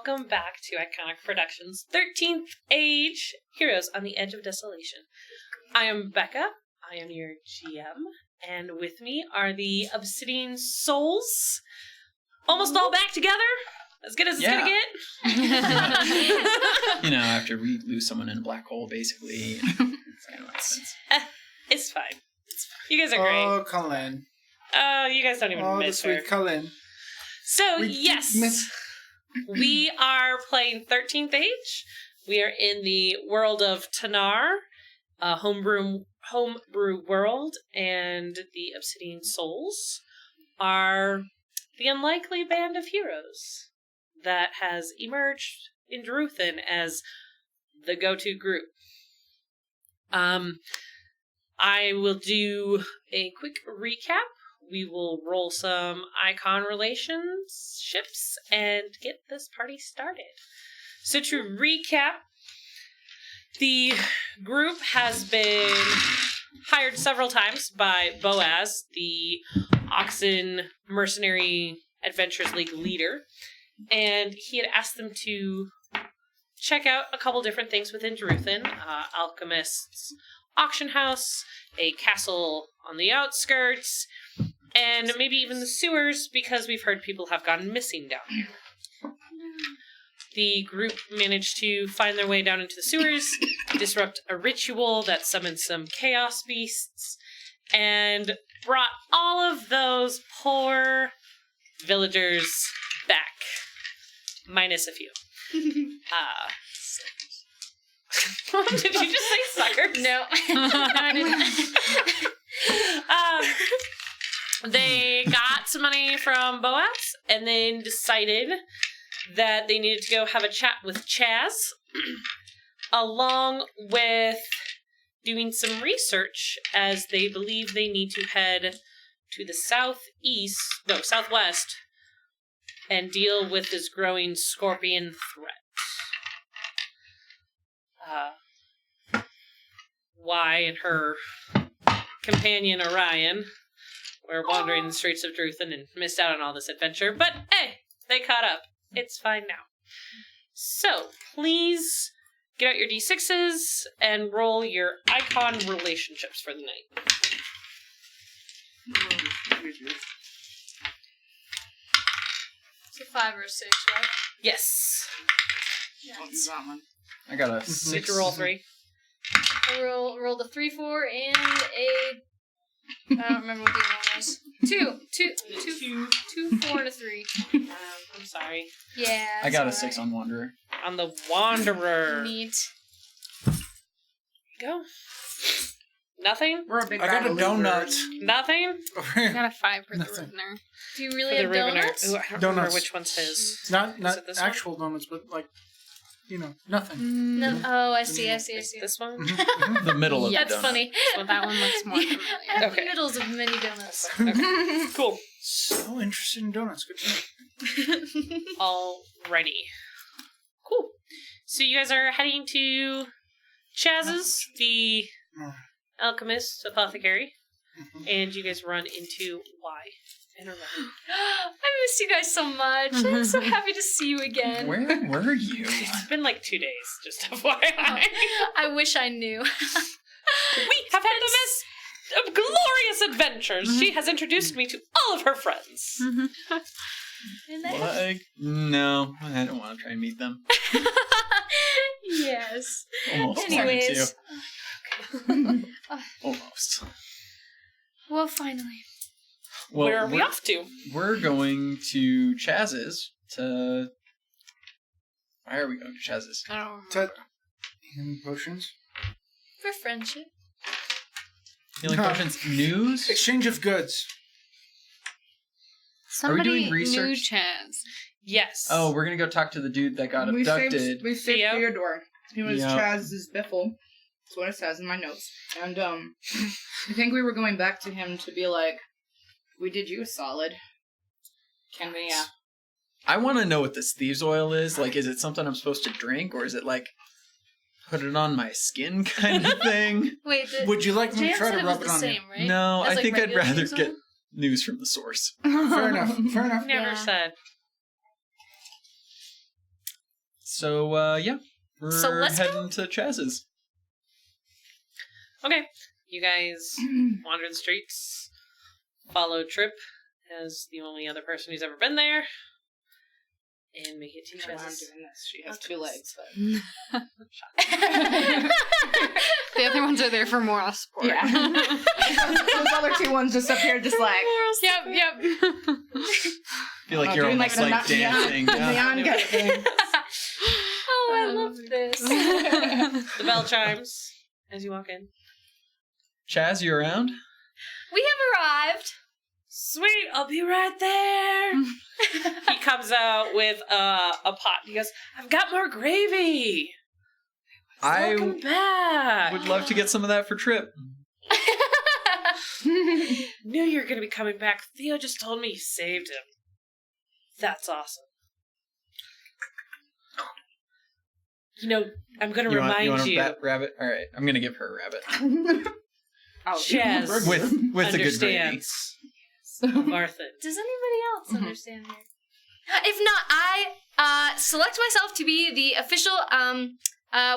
welcome back to Iconic Productions' 13th Age Heroes on the Edge of Desolation. I am Becca, I am your GM, and with me are the Obsidian Souls, almost all back together, as good as it's gonna get. You know, after we lose someone in a black hole, basically. It's fine. You guys are great. Oh, Colin. Oh, you guys don't even miss her. Sweet Colin. So, yes, we are playing 13th Age. We are in the world of Tanar, a homebrew world, and the Obsidian Souls are the unlikely band of heroes that has emerged in Druthan as the go-to group. I will do a quick recap. We will roll some icon relationships and get this party started. So to recap, the group has been hired several times by Boaz, the Oxen Mercenary Adventures League leader, and he had asked them to check out a couple different things within Druthan, Alchemist's auction house, a castle on the outskirts, and maybe even the sewers, because we've heard people have gone missing down here. The group managed to find their way down into the sewers, disrupt a ritual that summoned some chaos beasts, and brought all of those poor villagers back. Minus a few. Did you just say suckers? No. I didn't. They got some money from Boaz and then decided that they needed to go have a chat with Chaz, along with doing some research, as they believe they need to head to the southwest, and deal with this growing scorpion threat. Y and her companion Orion were wandering the streets of Druthan and missed out on all this adventure, but hey, they caught up. It's fine now. So, please get out your D6s and roll your icon relationships for the night. It's a 5 or a 6, right? Yes. I got a Did 6. you roll 3? I rolled a 3, 4, and a... I don't remember what the other one was. 2, 4, and a 3. I'm sorry. Yeah. I got a 6 on Wanderer. On the Wanderer. Neat. Go. Nothing? We're a big I got a donut. Nothing? I got a 5 for the Nothing. Rivener. Do you really For have the Rivener. donuts? Ooh, I don't remember Donuts. which one's his. Not Is it this one? actual donuts, but like, nothing. No. Oh, I see. Is this one? The middle of That's the donut. funny. Well, that one looks more familiar. Okay. Middles of many donuts. Okay. Cool. So interested in donuts. Good to know. Alrighty. Cool. So you guys are heading to Chaz's, the Alchemist Apothecary, and you guys run into Y and Orion. I missed you guys so much. I'm so happy to see you again. Where were you? It's been like 2 days, just FYI. I wish I knew. We have had the best of glorious adventures. She has introduced me to all of her friends. Like, no, I don't want to try and meet them. Yes. Almost Anyways. wanted to. Almost. Well, finally. Well, Where are we off to? We're going to Chaz's to... Why are we going to Chaz's? I don't remember. Ted. And potions. For friendship. Healing potions news? Exchange of goods. Somebody doing research? knew Chaz. Yes. Oh, we're going to go talk to the dude that got We abducted. saved Theo? Theodore. He was Yeah. Chaz's biffle. That's what it says in my notes. And, I think we were going back to him to be like, we did you a solid. Can we, I want to know what this thieves oil is. Like, is it something I'm supposed to drink, or is it like put it on my skin kind of thing? Wait, Would you like me to Jan try said to it was rub it the on same, right? No, As, I like, think I'd regular rather news get on? news from the source. Fair enough. Fair enough. Never Yeah. said. So, yeah. We're So let's heading to Chaz's. Okay. You guys wander the streets, follow Trip as the only other person who's ever been there, and make it to I'm Chaz's. doing this. She has 2 legs, but The other ones are there for moral support. yeah. Those other 2 ones just up here, just like Yep. I feel like Oh, you're doing almost like like the dancing. neon kind of thing. Oh, I love this. The bell chimes as you walk in. Chaz, you around? We have arrived. Sweet, I'll be right there. He comes out with a pot. He goes, I've got more gravy. Welcome back. would love to get some of that for Trip. Knew you were going to be coming back. Theo just told me you saved him. That's awesome. You know, I'm going to remind you. Want you. a rabbit? All right, I'm going to give her a rabbit. Chaz with a good gravy. understands Martha. Does anybody else understand here? If not, I select myself to be the official,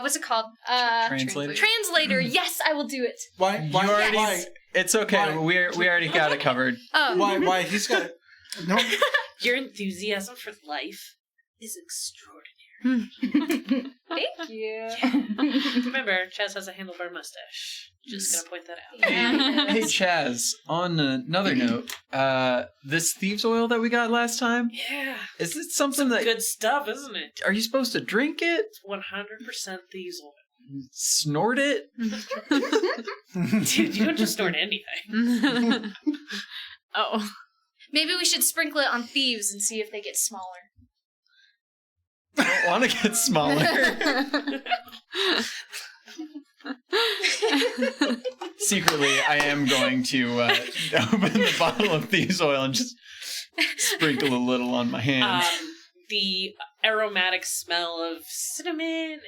what's it called? Translator. Translator. Yes, I will do it. Why? You already. Why? It's okay. Why? We already got it covered. Oh. Why? He's got it. No. Your enthusiasm for life is extraordinary. Thank you. Remember, Chaz has a handlebar mustache. Just gonna point that out. Hey Chaz, on another note, this thieves oil that we got last time, Yeah. is it something that Good stuff, isn't it? are you supposed to drink it? It's 100% thieves oil. Snort it? Dude, you don't just snort anything. Oh. Maybe we should sprinkle it on thieves and see if they get smaller. I don't want to get smaller. Secretly, I am going to open the bottle of thieves oil and just sprinkle a little on my hands. The aromatic smell of cinnamon and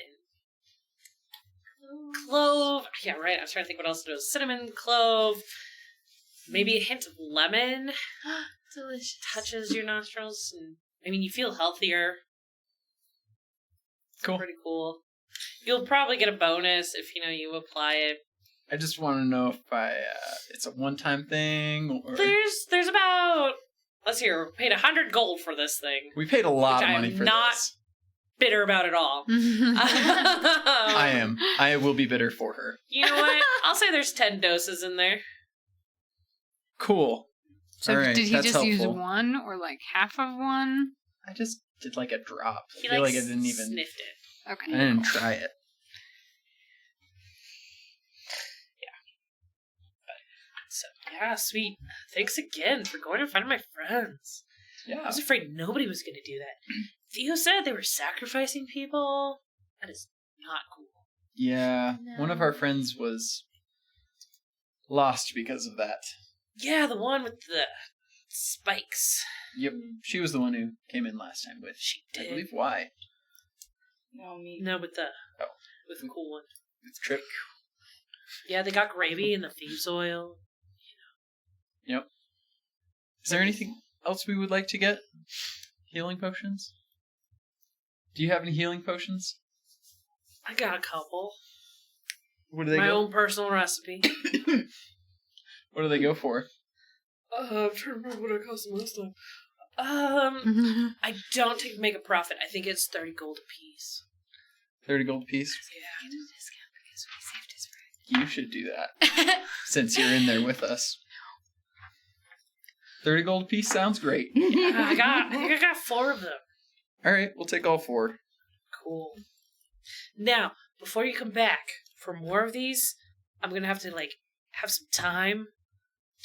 clove. Yeah, right. I was trying to think what else it was. Cinnamon, clove, maybe a hint of lemon Delicious. touches your nostrils. And, I mean, you feel healthier. It's Cool. pretty cool. You'll probably get a bonus if, you apply it. I just want to know if it's a one-time thing or... There's about, let's see here, we paid 100 gold for this thing. We paid a lot Which of I money am for not- this. Bitter about it all. I am. I will be bitter for her. You know what? I'll say there's 10 doses in there. Cool. So All right, did he that's just use helpful. one or like half of one? I just did like a drop. He I feel like I didn't even... sniffed it. Okay. I didn't try it. So, yeah, sweet. Thanks again for going and finding my friends. I Yeah. was afraid nobody was going to do that. Theo said they were sacrificing people. That is not cool. Yeah. No. One of our friends was lost because of that. Yeah, the one with the spikes. Yep. She was the one who came in last time with, She I did. believe, why? No, me. No, with the Oh. with the cool one. With Trip. Yeah, they got gravy and the thieves oil. Yep. Is there anything else we would like to get? Healing potions? Do you have any healing potions? I got a couple. What do they My go? own personal recipe. What do they go for? I'm trying to remember what it cost last time. I don't make a profit. I think it's 30 gold a piece. 30 gold apiece? Yeah. You should do that, since you're in there with us. 30 gold apiece sounds great. I think I got 4 of them. Alright, we'll take all 4. Cool. Now, before you come back for more of these, I'm gonna have to have some time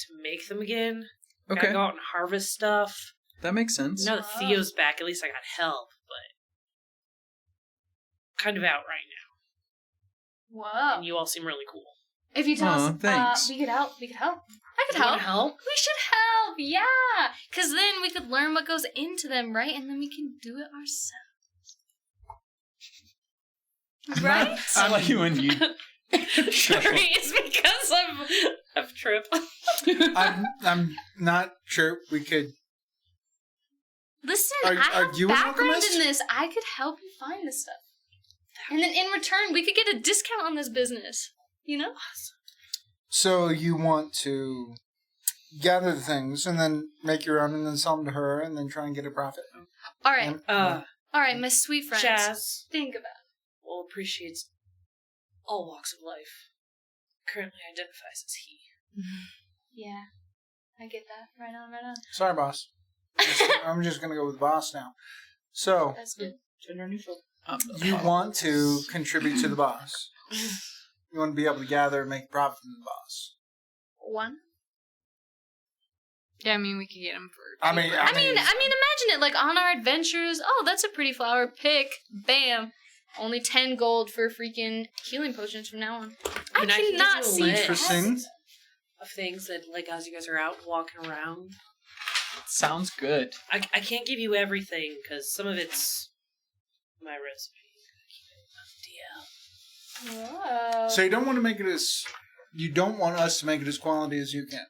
to make them again. Okay, Gotta go out and harvest stuff. that makes sense. Now that Theo's back, at least I got help, but kind of out right now. Whoa. And you all seem really cool. If you tell Aw, us, thanks. we could help. I could You wanna help. help? We should help, yeah. Because then we could learn what goes into them, right? And then we can do it ourselves. Right? I like you when you... Sorry, it's because of Trip. I'm not sure we could Listen, Are I have you an background alchemist? in this. I could help you find this stuff. And then in return, we could get a discount on this business. You know? So you want to gather the things and then make your own and then sell them to her and then try and get a profit. All right. And- All right, my sweet friends. Chaz Think about it. well appreciates all walks of life. Currently identifies as he. Yeah. I get that. Right on, right on. Sorry, boss. I'm just going to go with boss now. So, That's good. Gender neutral. you want to contribute to the boss. You want to be able to gather and make a profit from the boss. One. Yeah, I mean, we could get him for. I mean, Imagine it like on our adventures. Oh, that's a pretty flower. Pick. Bam. Only 10 gold for freaking healing potions from now on. I mean, I can cannot give you a see list. Interesting. Of things that, like, as you guys are out walking around. Sounds good. I can't give you everything, because some of it's my recipe. Whoa. so you don't want to make it as... You don't want us to make it as quality as you can.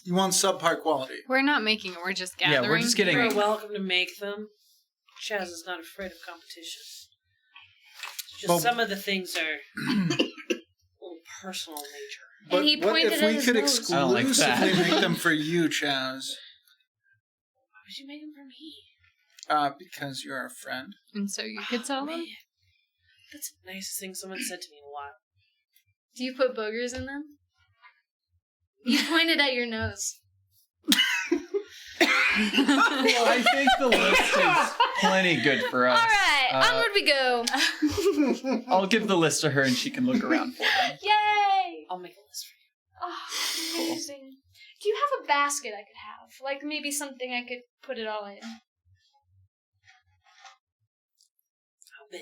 You want subpar quality. We're not making it. We're just gathering. Yeah, we're just getting- You're welcome to make them. Chaz is not afraid of competition. Just Well- some of the things are a little personal in nature. But he what pointed if at we his could nose. I don't like exclusively that. make them for you, Chaz? Why would you make them for me? Because you're a friend. And so you could sell them? Man, that's the nicest thing someone said to me in a while. Do you put boogers in them? You pointed at your nose. Well, I think the list is plenty good for us. All right, onward we go. I'll give the list to her and she can look around for them. Yay! I'll make a list for you. Oh, amazing. Do you have a basket I could have? Like maybe something I could put it all in? How big?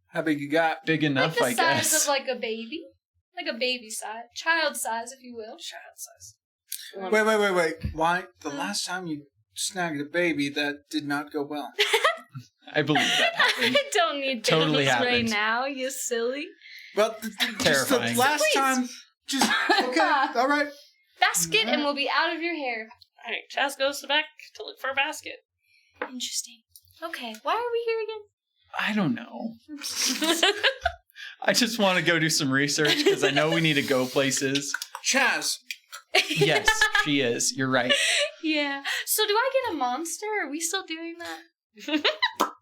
How big you got? Big enough, Like the I size guess. of like a baby. Like a baby size. Child size, if you will. Child size. Wait. Why? The last time you snagged a baby, that did not go well. I believe that happened. I don't need babies Totally right happened. now, you silly. Well, just the Terrifying. last time... Just... Okay, all right. Basket and we'll be out of your hair. Alright, Chaz goes to back to look for a basket. Interesting. Okay, why are we here again? I don't know. I just want to go do some research because I know we need to go places. Chaz, Yes, she is. You're right. Yeah. So do I get a monster? Are we still doing that?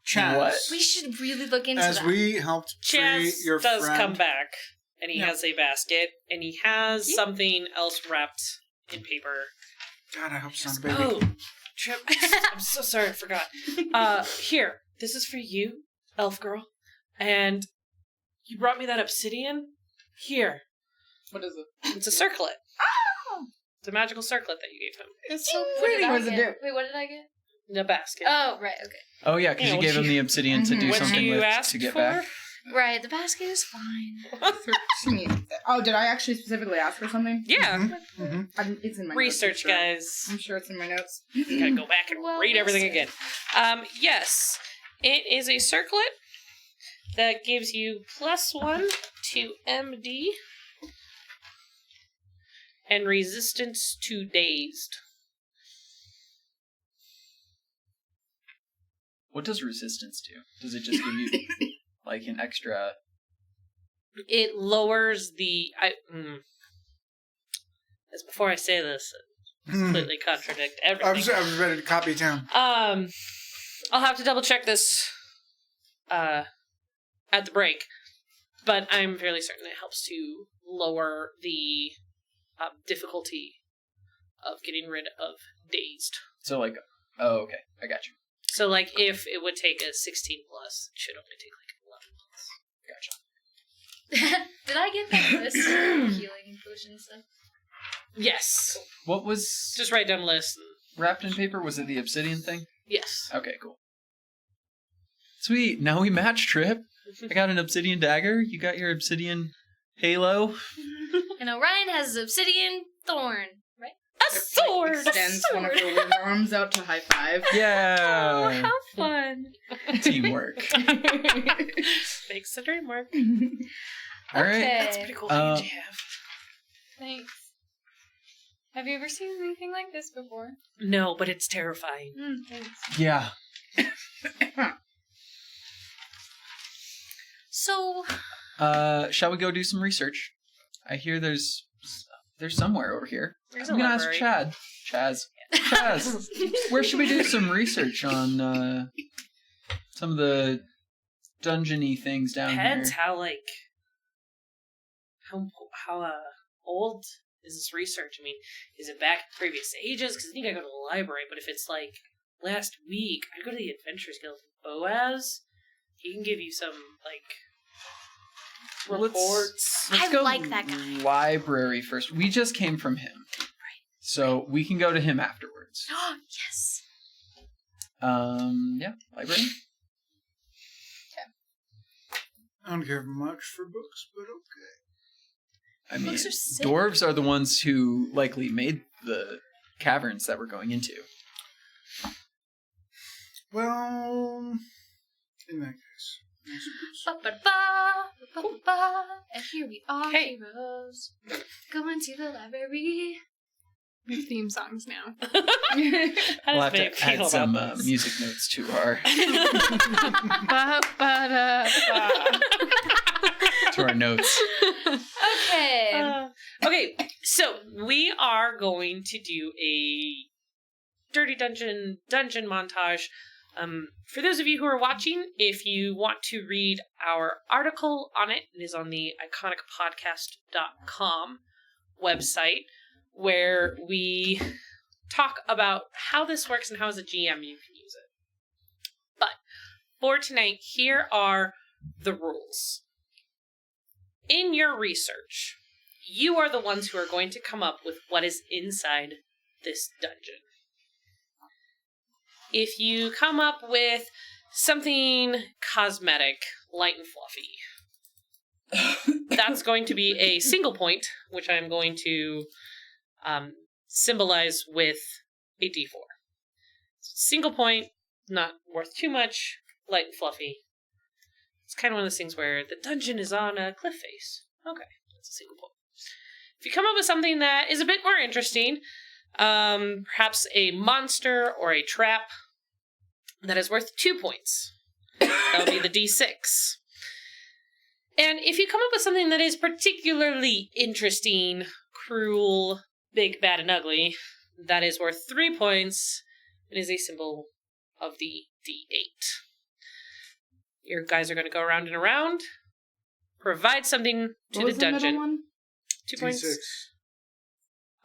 Chaz. What? We should really look into As that. we helped free Chaz your does friend... come back, and he Yeah. has a basket, and he has Yeah. something else wrapped in paper. God, I hope it's not a baby. Oh, Trip, I'm so sorry, I forgot. Here, this is for you, elf girl, and you brought me that obsidian. Here, What is it? it's a circlet. It's a magical circlet that you gave him. It's so What pretty. did I What does it get? do? Wait, what did I get? The basket. Oh, right, okay. Oh yeah, because Yeah, you what gave him you- the obsidian to do Mhm. What something you with asked to get for? back. Right, the basket is fine. She needs it. Oh, did I actually specifically ask for something? Yeah, Mhm. It's in my research, notes, I'm sure. guys. I'm sure it's in my notes. Gotta go back and Well, read everything again. research. Yes, it is a circlet that gives you +1 to MD and resistance to dazed. What does resistance do? Does it just give you like an extra? It lowers the. As before I say this, it completely contradict I everything. was ready to copy it down. I'll have to double check this at the break, but I'm fairly certain it helps to lower the difficulty of getting rid of dazed. So like, oh okay, I got you. So, like, if it would take a 16 plus, it should only take like 11 plus. Gotcha. Did I get that list of healing potion stuff? Yes. What was Just write down a list. And, wrapped in paper? Was it the obsidian thing? yes. Okay, cool. Sweet. Now we match, Trip. I got an obsidian dagger. You got your obsidian halo. And Orion has his obsidian thorn, right? A sword! Extends one of her weird arms out to high five. Oh, Yeah. how fun. Teamwork. Makes the dream work. All right. Okay. That's pretty cool Uh, thing to have. Thanks. Have you ever seen anything like this before? No, but it's terrifying. Thanks. Yeah. So, Shall we go do some research? I hear there's somewhere over here. there's I'm a gonna library. ask Chaz, where should we do some research on some of the dungeony things down Depends here? how old is this research? I mean, is it back in previous ages? Because I think I go to the library. But if it's like last week, I'd go to the Adventurers Guild. Boaz, he can give you some reports. Let's I go like that guy. library first. We just came from him, so we can go to him afterwards. Yes. Yeah, library. I don't care much for books, but okay. I mean, Books are sick. dwarves are the ones who likely made the caverns that we're going into. Well, in that case, I suppose. Ba-ba-ba, and here we are, Okay. heroes. Going to the library. We have theme songs now. How We'll does have Meg to feel add about some this? music notes to our to our notes. Okay. Okay, so we are going to do a Dirty Dungeon montage. For those of you who are watching, if you want to read our article on it, it is on the iconicpodcast.com website, where we talk about how this works and how as a GM you can use it. But for tonight, here are the rules. In your research, you are the ones who are going to come up with what is inside this dungeon. If you come up with something cosmetic, light and fluffy, that's going to be a single point, which I'm going to symbolize with a D4. Single point, not worth too much, light and fluffy. It's kind of one of those things where the dungeon is on a cliff face. Okay, that's a single point. If you come up with something that is a bit more interesting, perhaps a monster or a trap, that is worth 2 points. That'll be the D6. And if you come up with something that is particularly interesting, cruel, big, bad, and ugly, that is worth 3 points and is a symbol of the D8. Your guys are going to go around and around, provide something to What was the the middle dungeon. one? 2 points. D6.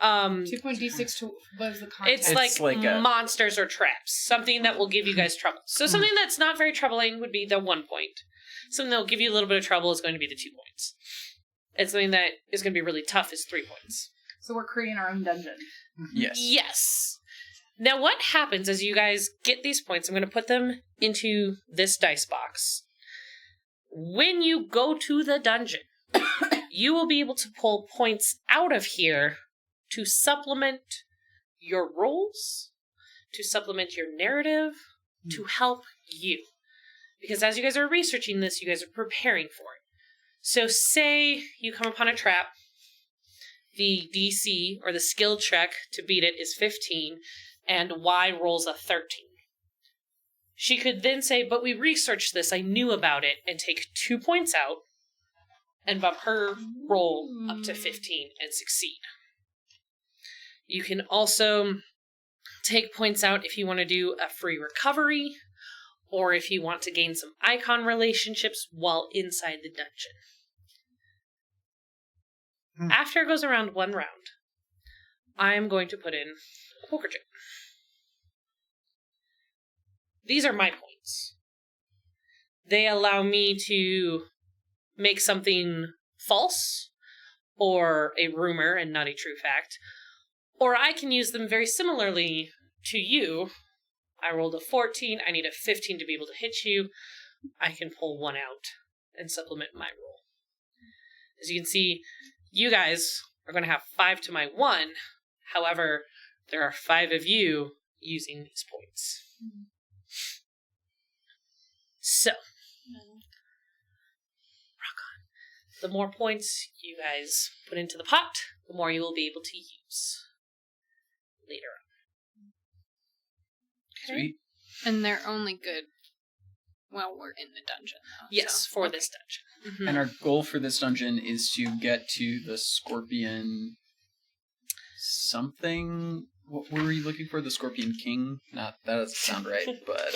2.d6 to what is the context? It's like a- monsters or traps. Something that will give you guys trouble. So something that's not very troubling would be the 1 point. Something that will give you a little bit of trouble is going to be the 2 points. And something that is going to be really tough is 3 points. So we're creating our own dungeon. Yes. Yes. Now what happens as you guys get these points, I'm going to put them into this dice box. When you go to the dungeon, you will be able to pull points out of here to supplement your rolls, to supplement your narrative, to help you. Because as you guys are researching this, you guys are preparing for it. So say you come upon a trap, the DC, or the skill check to beat it, is 15, and Y rolls a 13. She could then say, but we researched this, I knew about it, and take 2 points out, and bump her roll up to 15 and succeed. You can also take points out if you want to do a free recovery, or if you want to gain some icon relationships while inside the dungeon. After it goes around one round, I'm going to put in a poker chip. These are my points. They allow me to make something false, or a rumor and not a true fact, or I can use them very similarly to you. I rolled a 14, I need a 15 to be able to hit you. I can pull one out and supplement my roll. As you can see, you guys are going to have 5 to my 1. However, there are 5 of you using these points. So, rock on. The more points you guys put into the pot, the more you will be able to use. later on. Sweet. And they're only good while we're in the dungeon, though. Yes, so- for okay. this dungeon. Mhm. And our goal for this dungeon is to get to the Scorpion something. What were we looking for? The Scorpion King? Not that doesn't sound right, but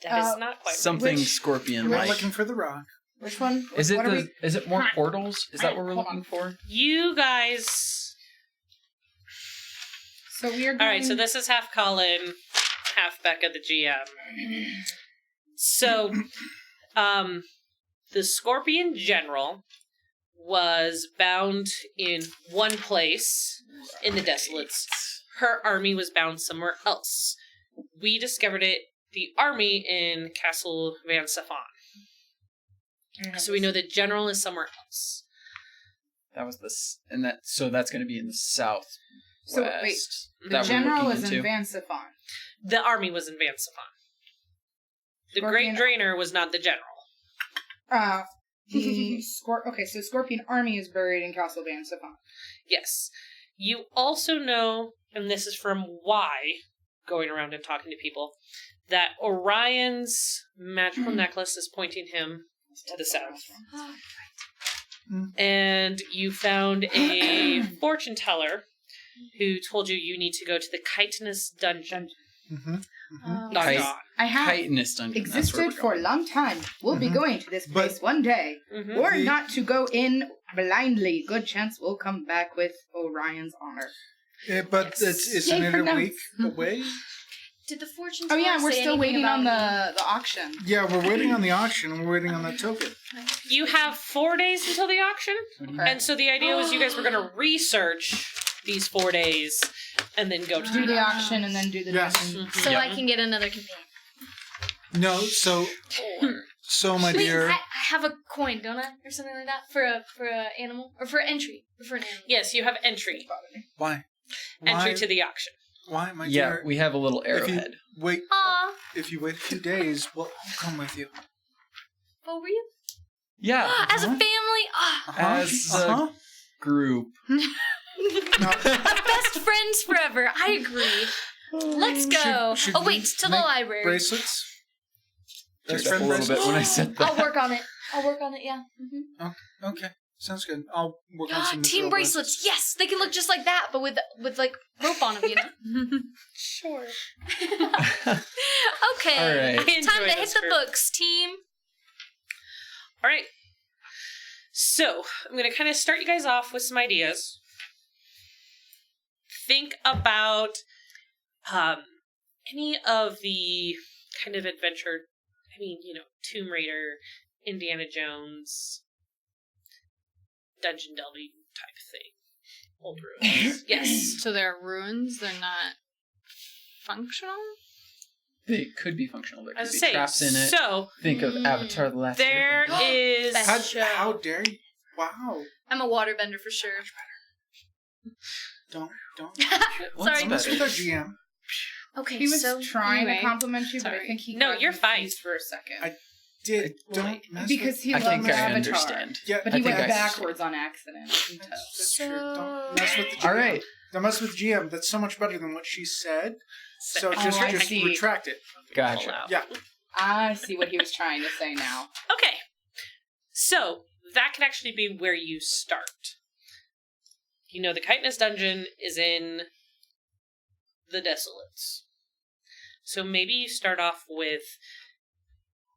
That is not quite something Which- Scorpion We're like. looking for the rock. Which one? Is it what are we? is it more portals? Is that what we're Hold looking for? You guys. So we are going... All right, so this is half Colin, half Becca, the GM. So, the Scorpion General was bound in one place in the Desolates. Her army was bound somewhere else. We discovered the army in Castle Van Safan. So we know the general is somewhere else. That was so that's going to be in the south. So, wait, the that we're general looking is in into. Van Safan. The army was in Van Safan. The Scorpion- Great Drainer was not the general. Okay, so Scorpion Army is buried in Castle Van Safan. Yes. You also know, and this is from Y, going around and talking to people, that Orion's magical necklace is pointing him to the south. And you found a fortune teller who told you need to go to the chitinous dungeon. Mm-hmm. Dot, Kite- dot. I have Chitinous dungeon. That's where existed we're for a going. long time. We'll be Mhm. going to this But- place one day. Mhm. Or The- not to go in blindly. Good chance we'll come back with Orion's honor. Yeah, but Yes. isn't Yay it for a notes. week away? Did the fortune Oh yeah, teller we're say still anything waiting on about the auction. Yeah, we're waiting on the auction. And we're waiting on that token. You have 4 days until the auction. Okay. And so the idea was you guys were going to research these 4 days and then go to Do the the auction and then do the Yes. dungeon. So Yep. I can get another companion. No, so my Wait, dear. I have a coin, don't I, or something like that for a animal or for entry or for an animal. Yes, you have entry. Why? Entry to the auction. Why, my Yeah, dear? we have a little if you arrowhead. wait, Aw, if you wait a few days, we'll come with you. what were you? Yeah, As a Uh-huh. family, as a group. No, best friends forever. I agree. Let's go. Should Oh we wait, to the make library. bracelets. Teared Best up a friend little bit bracelets. when I said that. I'll work on it. Yeah. Okay, sounds good. I'll work on some Team mithril bracelets. Yes, they can look just like that, but with like rope on them. You know. Sure. Okay. All right. I enjoy Time to hit this the group. books, team. All right. So I'm going to kind of start you guys off with some ideas. Think about any of the kind of adventure, Tomb Raider, Indiana Jones, dungeon delving type thing. Old ruins. Yes. So there are ruins. They're not functional. They could be functional. There As could I be say, traps in it. so Think of Avatar: The Last there Airbender. is... Best show. How dare you? Wow. I'm a waterbender for sure. Don't. What's Sorry. Don't mess with better? our GM. Okay, He was so trying anyway, to compliment you, but I sorry. think he No, got you're fine. confused for a second. Did don't mess Because with. he I loves think I Avatar. understand. Yeah, But I he think went I backwards on accident. I can tell. That's true. Don't mess with the GM. All right. Don't mess with the GM. That's so much better than what she said. So Oh, just I see. retract it. Gotcha. Pull out. Yeah. I see what he was trying to say now. Okay. So, that can actually be where you start. The chitinous dungeon is in the Desolates. So maybe you start off with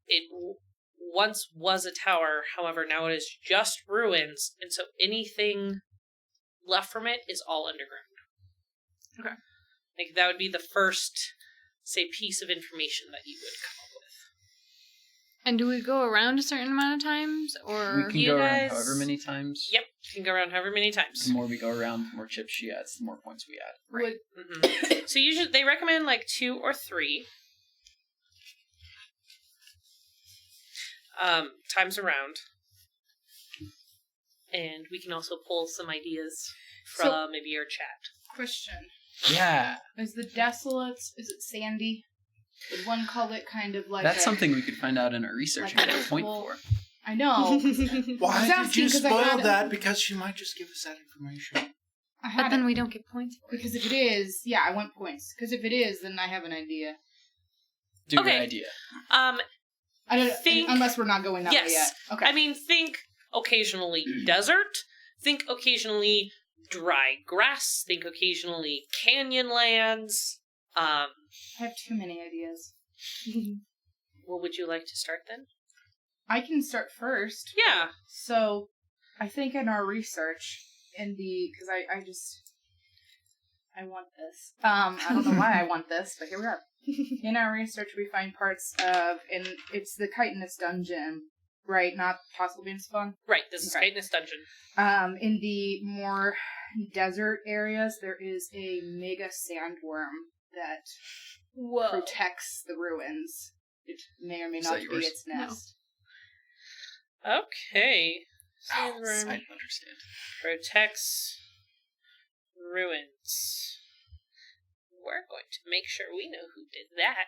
it once was a tower, however, now it is just ruins, and so anything left from it is all underground. Okay. Like, that would be the first, say, piece of information that you would come up with. And do we go around a certain amount of times, or We can You go guys- around however many times. Yep, you can go around however many times. The more we go around, the more chips she adds, the more points we add. Would Mhm. So usually they recommend like 2 or 3 times around, and we can also pull some ideas from So- maybe your chat. question. Yeah, Is the Desolates, is it sandy? Would one call it kind of like that's a- something we could find out in our research like and get a point well, for. I know. Why I was did asking you 'cause I spoil had- that? Because she might just give us that information. But then we don't get points for it. Because if it is, yeah, I want points. Because if it is, then I have an idea. Do Okay. your idea. I don't Think- unless we're not going that way yet. Okay. I mean, think occasionally desert. Think occasionally dry grass. Think occasionally canyon lands. I have too many ideas. What would you like to start then? I can start first. Yeah. So, I think in our research, because I want this. I don't know why I want this, but here we are. In our research, we find parts of, and it's the chitinous dungeon, right? Not possible being spawn. Right, this is Okay. Chitinous Dungeon. In the more desert areas, there is a mega sandworm that Whoa. protects the ruins. It may or may Is not that be yours? its nest. Okay. I Sandworm understand. protects ruins. We're going to make sure we know who did that.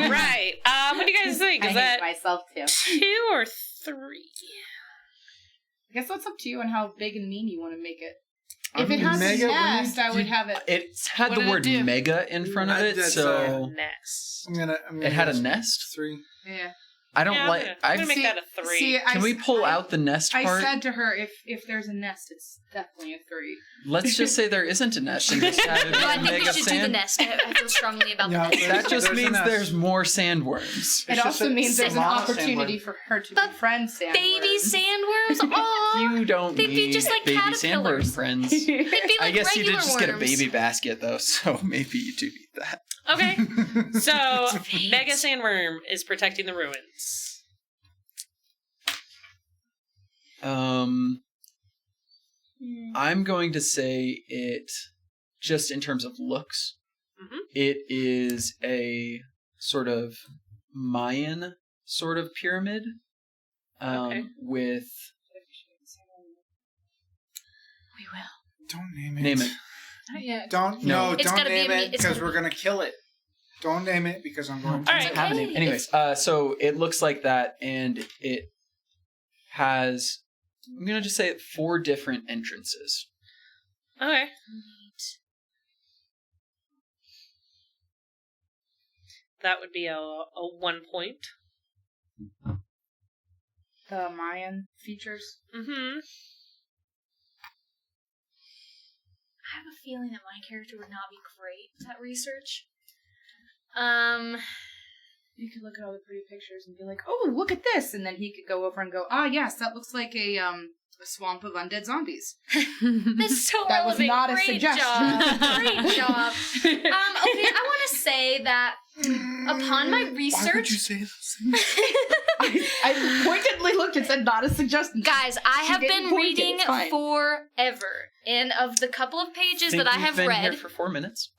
All right. What do you guys think? I Is hate that myself too. 2 or 3? I guess that's up to you and how big and mean you want to make it. I If it mean, has mega, a what do you- nest, I would have it. It had What the did it word do? mega in front of it, That's, so Nest. I'm gonna it had a guess nest. 3. Yeah. I don't Yeah, like. I'm gonna make See- that a 3. See, Can we pull out the nest I part? said to her, if there's a nest, it's definitely a 3. Let's just say there isn't a nest and just have it No, be I a think we mega should do the sand. nest. I feel strongly about Yeah, that. That just There's a means nest. there's more sandworms. It It's also just means there's an Savannah opportunity sandworm. for her to But befriend sandworms. Baby sandworms? Aw. You don't They'd be need just like baby caterpillars. sandworm friends. They'd be like I guess you did regular just get a worms. baby basket though, so maybe you do need that. Okay. So, Sweet. Mega Sandworm is protecting the ruins. I'm going to say it, just in terms of looks, Mhm. it is a sort of Mayan sort of pyramid Okay. with We will. Don't name it. Name it. Not yet. Don't No. no. It's Don't gotta be name a me- it it's because gotta we're gonna kill it. Don't name it because I'm going to. All right. have a name. Okay. Anyways, so it looks like that, and it has, I'm gonna just say it, 4 different entrances. Okay. Neat. That would be a 1 point. The Mayan features. Mm-hmm. I have a feeling that my character would not be great at research. You could look at all the pretty pictures and be like, "Oh, look at this," and then he could go over and go, "Ah, yes, that looks like a swamp of undead zombies." That's so That was relevant. not a Great suggestion. job. Great job. Okay, I want to say that upon my Why would you research, say those things? I pointedly looked and said, "Not a suggestion." guys, I She have didn't been point it, reading it's fine. forever, and of the couple of pages Think that I you've have been read, here for 4 minutes.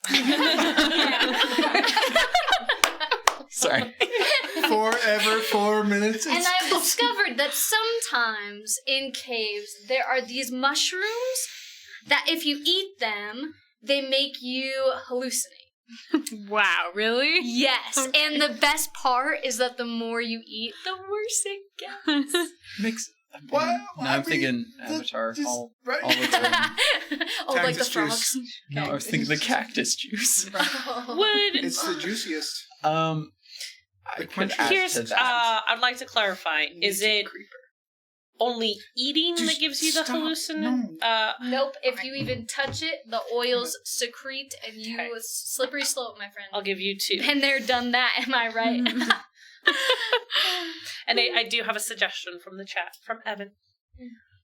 Sorry. Forever 4 minutes. and It's- I've discovered that sometimes in caves there are these mushrooms that if you eat them, they make you hallucinate. Wow, really? Yes, and the best part is that the more you eat, the worse it gets. Makes. What? Now I I'm mean, thinking the- Avatar. just- all right. its own. Oh, like the Cactus juice. frogs. No, I was thinking the cactus juice. Would It's the juiciest. I The could crunchy- add here's to that. I'd like to clarify: is it Creeper. only eating that Just gives you the stop. hallucination? No. Nope, if you even touch it, the oils secrete and you Okay. slippery slope, my friend. I'll give you 2. Been there, done that, am I right? And I do have a suggestion from the chat from Evan,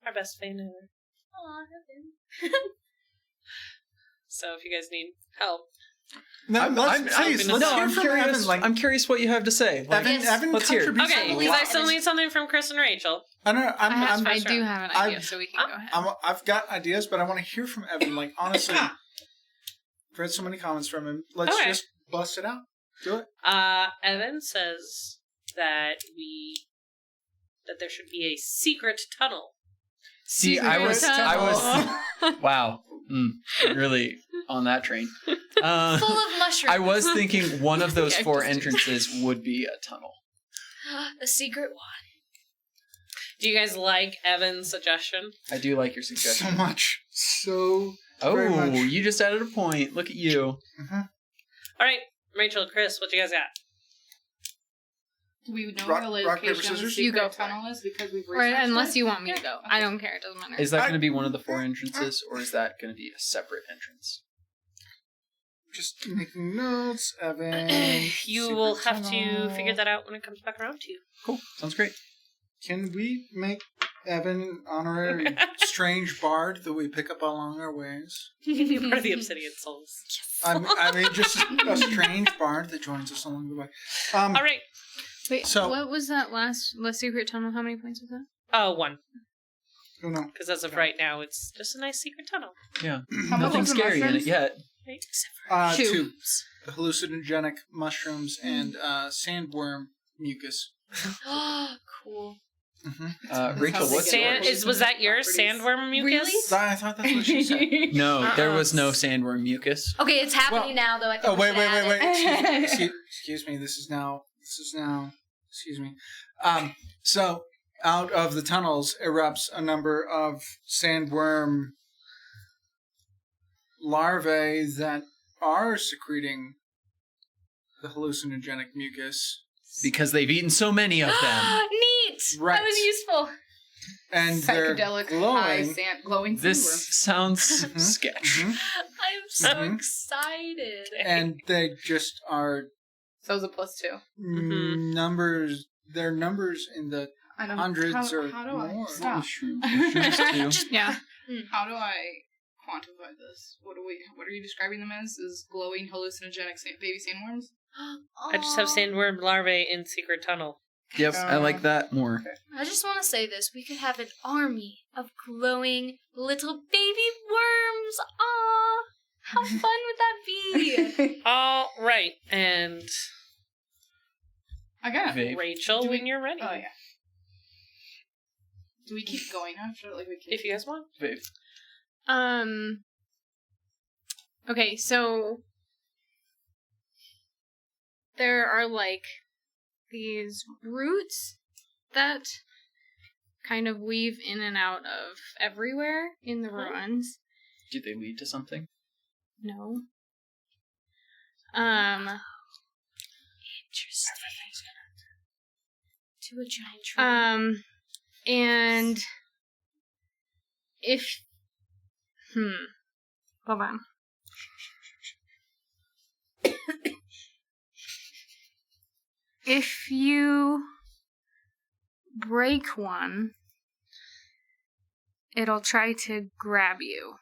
our best fan ever. Aw, So if you guys need help, No, I'm please, let's hear from curious. Evan. Like, I'm curious what you have to say. Like, Evan, Yes. Evan Let's hear it. contributes okay, a because I lot. still need something from Chris and Rachel. I know. I'm, I do have an idea, I've- so we can go ahead. I've got ideas, but I want to hear from Evan. Like, honestly, I've read so many comments from him. Let's Okay. just bust it out. Do it. Evan says that there should be a secret tunnel. See, Secret wow, really on that train. Full of mushrooms. I was thinking one of those 4 Cactus juice. entrances would be a tunnel. The secret one. Do you guys like Evan's suggestion? I do like your So suggestion. much. So very Oh, much. you just added a point. Look at you. Mm-hmm. All right, Rachel, Chris, what you guys got? Do we know Rock- the rock, paper, location of the scissors? secret You go for it. tunnel is because we've Or researched unless it? you want me to Yeah, go. okay. I don't care. It doesn't matter. Is that going to be one of the 4 entrances, or is that going to be a separate entrance? Just making notes, Evan. You secret will have to tunnel. figure that out when it comes back around to you. Cool. Sounds great. Can we make Evan an honorary strange bard that we pick up along our ways? You can be part of the Obsidian Souls. I mean, just a strange bard that joins us along the way. All right. Wait, So- what was that last secret tunnel? How many points was that? 1. Oh, no. Because as of right now, it's just a nice secret tunnel. Yeah. How much Nothing was the scary in it mushrooms? yet. Right? Except for 2. The hallucinogenic mushrooms and sandworm mucus. Cool. Mm-hmm. Rachel, how what's they get yours? was that yours? Properties. Sandworm mucus? Really? I thought that's what she said. No, there was no sandworm mucus. Okay, it's happening Well- now, though. I think Oh, we wait. should add it. Excuse me. This is now. Excuse me. So, out of the tunnels erupts a number of sandworm larvae that are secreting the hallucinogenic mucus. Because they've eaten so many of them. Neat! Right. That was useful. And they're Psychedelic glowing. glowing This sandworm. sounds Mhm. sketch. Mhm. I'm so Mhm. excited. And they just are So it was a +2. Mhm. numbers. They're numbers in the I don't hundreds how, or how do I more. stop? Mushrooms too. Just Yeah. How do I quantify this? What are you describing them as? Is glowing hallucinogenic baby sandworms? I just have sandworm larvae in secret tunnel. Yep, I like that more. I just want to say this. We could have an army of glowing little baby worms. Aw! How fun would that be? All right, and I got it. Vape. Rachel, Do we- when you're ready. Oh yeah. Do we keep going after? Like we can. If you guys want. Vape. Okay, so there are like these roots that kind of weave in and out of everywhere in the ruins. Do they lead to something? No. Interesting. To a giant tree. And if hold on. If you break one, it'll try to grab you.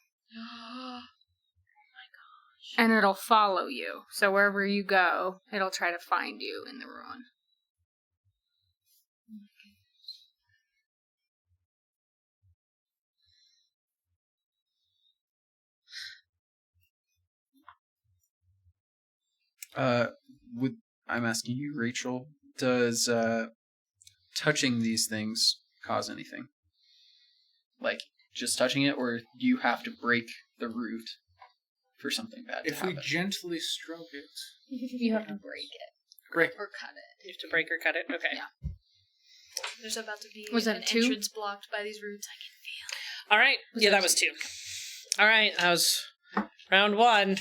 And it'll follow you. So wherever you go, it'll try to find you in the ruin. I'm asking you, Rachel, does touching these things cause anything? Like, just touching it, or do you have to break the root for something bad to If we happen? gently stroke it. You have to break it. Break. Or cut it. You have to break or cut it? Okay. Yeah. There's about to be Was that an 2? entrance blocked by these roots. I can feel All right. Yeah, that was 2. All right, that was round 1.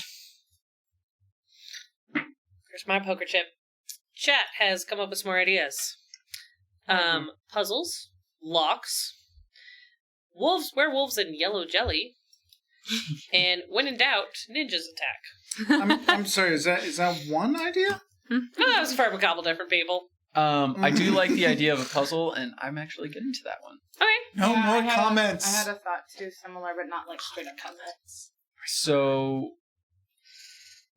Here's my poker chip. Chat has come up with some more ideas. Puzzles, locks, wolves, werewolves, and yellow jelly. And when in doubt, ninjas attack. I'm sorry. Is that one idea? Oh, that was from a couple different people. I do like the idea of a puzzle, and I'm actually getting to that one. Okay. No Yeah, more I had comments. I had a thought too, similar, but not like straight up puzzles. So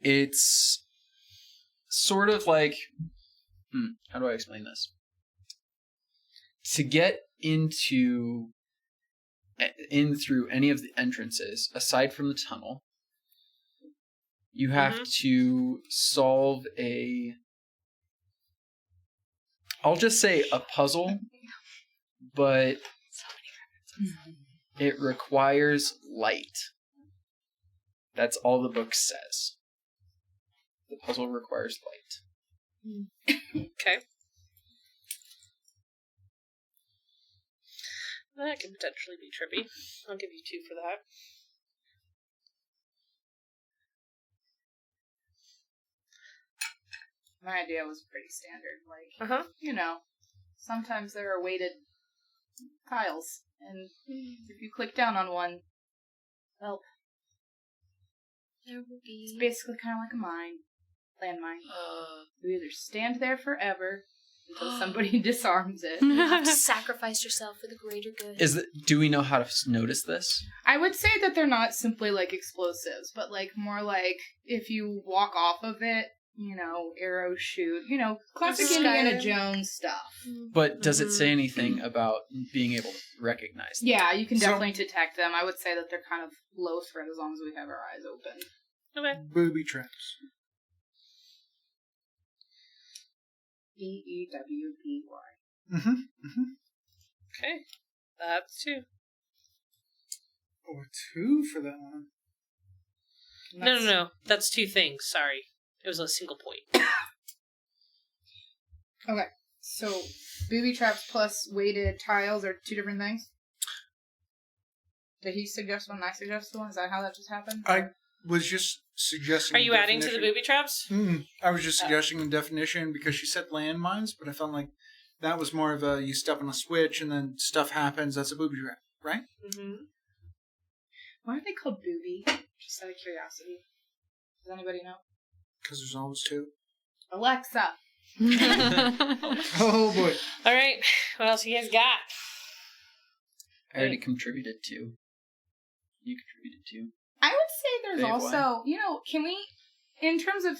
it's sort of like, how do I explain this? To get in through any of the entrances, aside from the tunnel, you have to solve I'll just say a puzzle, but it requires light. That's all the book says. The puzzle requires light. Okay. That could potentially be trippy. I'll give you 2 for that. My idea was pretty standard. Like, sometimes there are weighted tiles, and if you click down on one, well, There will it's be. basically kind of like a landmine. You either stand there forever until somebody disarms it. You have to sacrifice yourself for the greater good. Do we know how to notice this? I would say that they're not simply like explosives, but like more like if you walk off of it, arrow shoot, classic Skyrim. Indiana Jones stuff. But does it say anything about being able to recognize them? Yeah, you can So- definitely detect them. I would say that they're kind of low threat as long as we have our eyes open. Okay. Booby traps. BEWBY. Mm-hmm. Mm-hmm. Okay. That's 2. Or 2 for that one. No. That's 2 things. Sorry. It was a single point. Okay, so booby traps plus weighted tiles are 2 different things? Did he suggest one and I suggest one? Is that how that just happened? I was just suggesting. Are you adding to the definition. booby traps? I was just suggesting a definition because she said landmines, but I felt like that was more of a you step on a switch and then stuff happens. That's a booby trap, right? Mm-hmm. Why are they called booby? Just out of curiosity. Does anybody know? Because there's always 2. Alexa. Oh boy. All right. What else you guys got? I already contributed 2. You contributed 2. I would say there's Big also, can we, in terms of,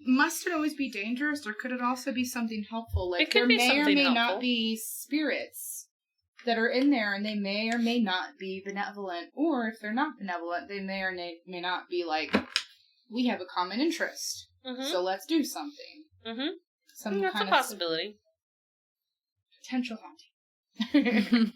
must it always be dangerous, or could it also be something helpful? Like, It could there be may or something may helpful. not be spirits that are in there, and they may or may not be benevolent, or if they're not benevolent, they may or may not be like, we have a common interest, Mm-hmm. so let's do something. Mm-hmm. Some That's kind a of possibility. potential haunting.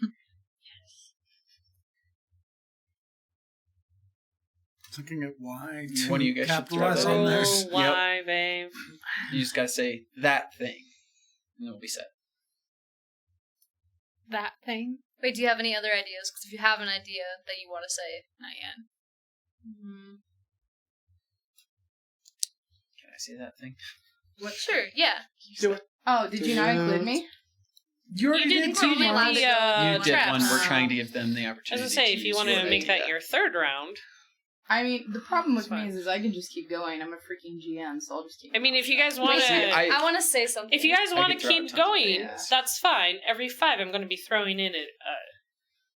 Looking at why to One of you guys should throw capitalize that on in there. this. Roll Yep. Y, babe. You just gotta say that thing, and it'll be set. That thing. Wait, do you have any other ideas? Because if you have an idea that you want to say, not yet. Can I say that thing? Sure, yeah. Do it. Oh, did you not include me? You already You did did two. we're only allowed to the go You did traps. one. We're trying to give them the I opportunity. was gonna say, if you use want to your make that idea. your 3rd round. I mean, the problem with It's fine. me is I can just keep going. I'm a freaking GM, so I'll just keep I mean, going. if you guys want See, to, I want to say something. if you guys I want could to throw keep out tons of going, things. that's fine. Every 5, I'm going to be throwing in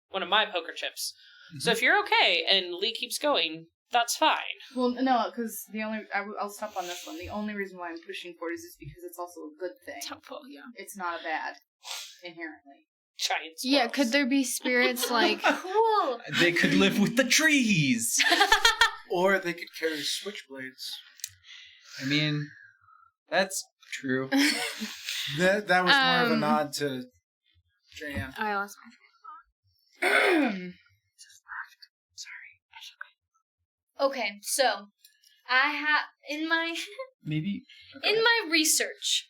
one of my poker chips. So if you're okay and Lee keeps going, that's fine. Well, no, because I'll stop on this one. The only reason why I'm pushing for it is because it's also a good thing. It's helpful, yeah. It's not a bad, inherently. Giant Yeah, squirrels. could there be spirits like Cool. They could live with the trees. Or they could carry switchblades. I mean, that's true. That was more of a Um, nod to JM. I lost my Okay, so I have in my Maybe. in my research,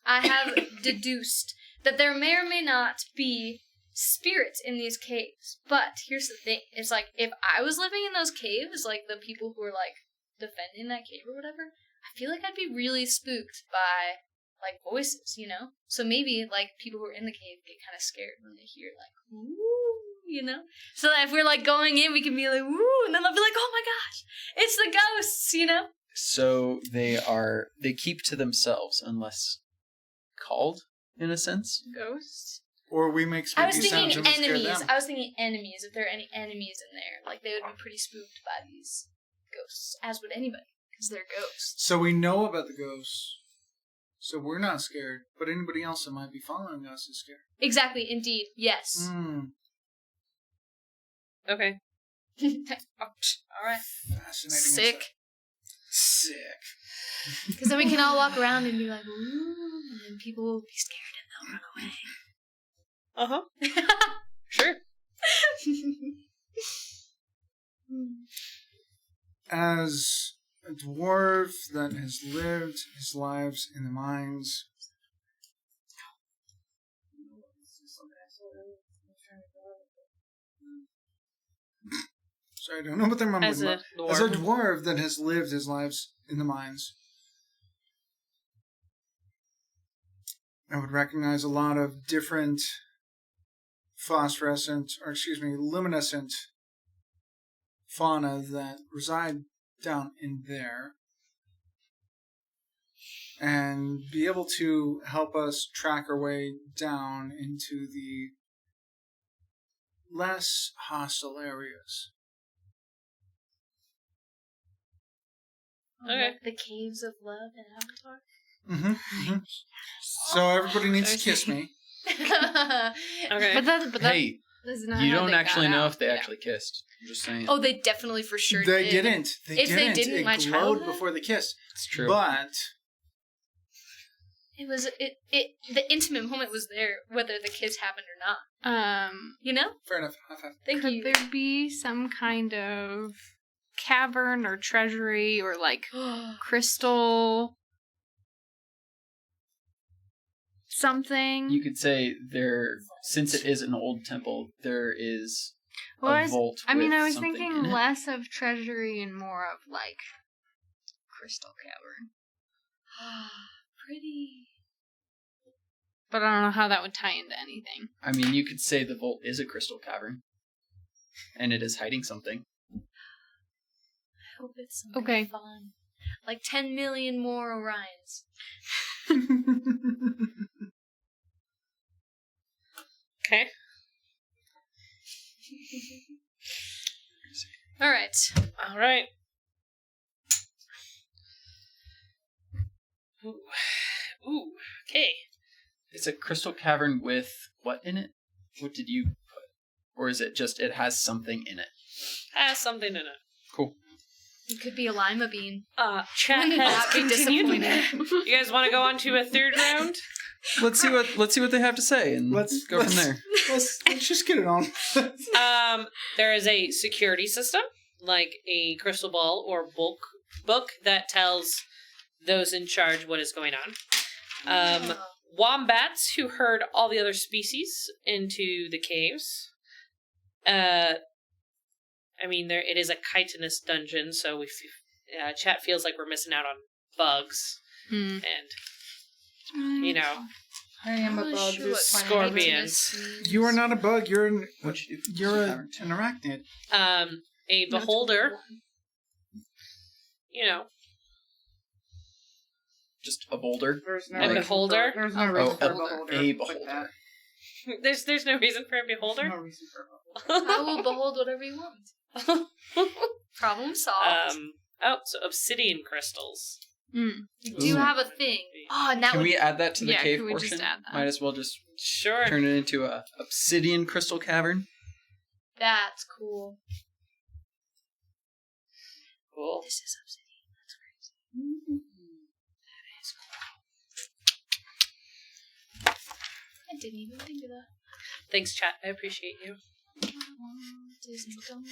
I have deduced that there may or may not be spirits in these caves. But here's the thing: it's like if I was living in those caves, like the people who were like defending that cave or whatever, I feel like I'd be really spooked by like voices, you know? So maybe like people who are in the cave get kind of scared when they hear like woo, you know? So that if we're like going in, we can be like woo, and then they'll be like, oh my gosh, it's the ghosts, you know? So they keep to themselves unless called, in a sense. ghosts. Or we make I was spooky sounds thinking and we scare enemies. them. I was thinking enemies. If there are any enemies in there, like they would be pretty spooked by these ghosts, as would anybody, because they're ghosts. So we know about the ghosts. So we're not scared. But anybody else that might be following us is scared. Exactly. Indeed. Yes. Okay. All right. Fascinating. Sick. Sick. Because then we can all walk around and be like, ooh, and then people will be scared and they'll run away. Sure. As a dwarf that has lived his lives in the mines, Sorry, I don't know what their mum As would a As a dwarf. dwarf that has lived his lives in the mines, I would recognize a lot of different luminescent fauna that reside down in there, and be able to help us track our way down into the less hostile areas. Okay. Like the caves of love in Avatar. Mm-hmm. So everybody needs to kiss me. Okay. But that Hey, is not you how don't they actually got know out. if they Yeah. actually kissed. I'm just saying. Oh, they definitely for sure They did. didn't. If they didn't, it my glowed childhood? before the kiss. It's true. But It was the intimate moment was there, whether the kiss happened or not. You know? fair enough. High five. Thank Could you. there be some kind of cavern or treasury or like crystal something? You could say since it is an old temple, there is Well, a vault. I with was something thinking in it. less of treasury and more of like crystal cavern. Pretty. But I don't know how that would tie into anything. I mean, you could say the vault is a crystal cavern, and it is hiding something. I hope it's something Okay. fun. Like 10 million more Orions. Okay. Alright. All right. Ooh. Okay. It's a crystal cavern with what in it? What did you put? Or is it just it has something in it? Has something in it. Cool. It could be a lima bean. Chat Wouldn't has that be continued. disappointing? You guys want to go on to a third round? Let's see what they have to say and Let's go from there. Let's just get it on. There is a security system, like a crystal ball or book that tells those in charge what is going on. Wombats who herd all the other species into the caves. I mean, it is a chitinous dungeon, so chat feels like we're missing out on bugs and you know. I am a I'm not bug. sure who's what finding Scorpions. chitinous You are means. not a bug. You're an Cavern. arachnid. A beholder, you know, Just a boulder. There's no A reason beholder? For, there's no Oh, reason for a a beholder. beholder. Like that. there's no reason for a beholder. No reason for a beholder. I will behold whatever you want. Problem solved. So obsidian crystals. You do Ooh. have a thing. Oh, and that Can would we add that to the Yeah, cave can we just portion? add that? Might as well just Sure. turn it into a obsidian crystal cavern. that's cool. Cool. This is obsidian. That's crazy. That is cool. I didn't even think of that. Thanks, chat. I appreciate you. Disney films.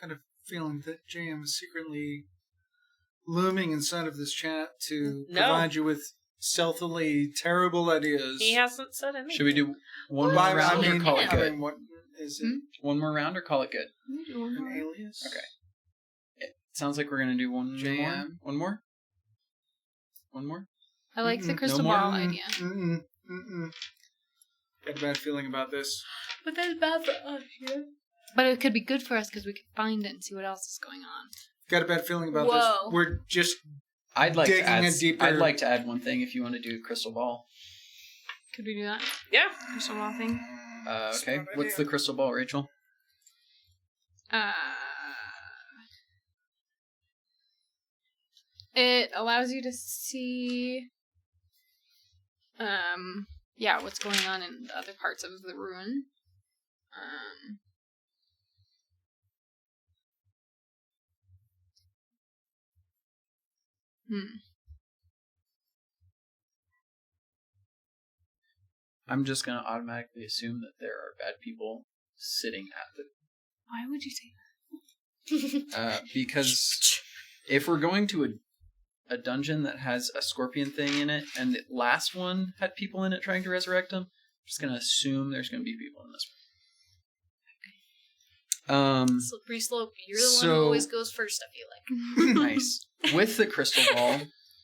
Kind of feeling that JM is secretly looming inside of this chat to No. provide you with stealthily terrible ideas. He hasn't said anything. Should we do one By- more round or call it I good? mean, what is it? One more round or call it good? An alias? Okay. It sounds like we're gonna do one more. JM. One more. One more. I like the Mm-mm. crystal more? ball idea. Got a bad feeling about this. But that's bad for us, yeah? But it could be good for us because we could find it and see what else is going on. Got a bad feeling about Whoa. this. We're just I'd like to Digging add. a deeper- I'd like to add one thing if you want to do crystal ball. Could we do that? Yeah. Crystal ball thing? Okay. Smart What's the idea. crystal ball, Rachel? It allows you to see, what's going on in the other parts of the ruin. I'm just gonna automatically assume that there are bad people sitting at the Why would you say that? because if we're going to a dungeon that has a scorpion thing in it, and the last one had people in it trying to resurrect them. I'm just going to assume there's going to be people in this one. Slippery slope. You're the one who always goes first, I feel like. Nice. With the crystal ball,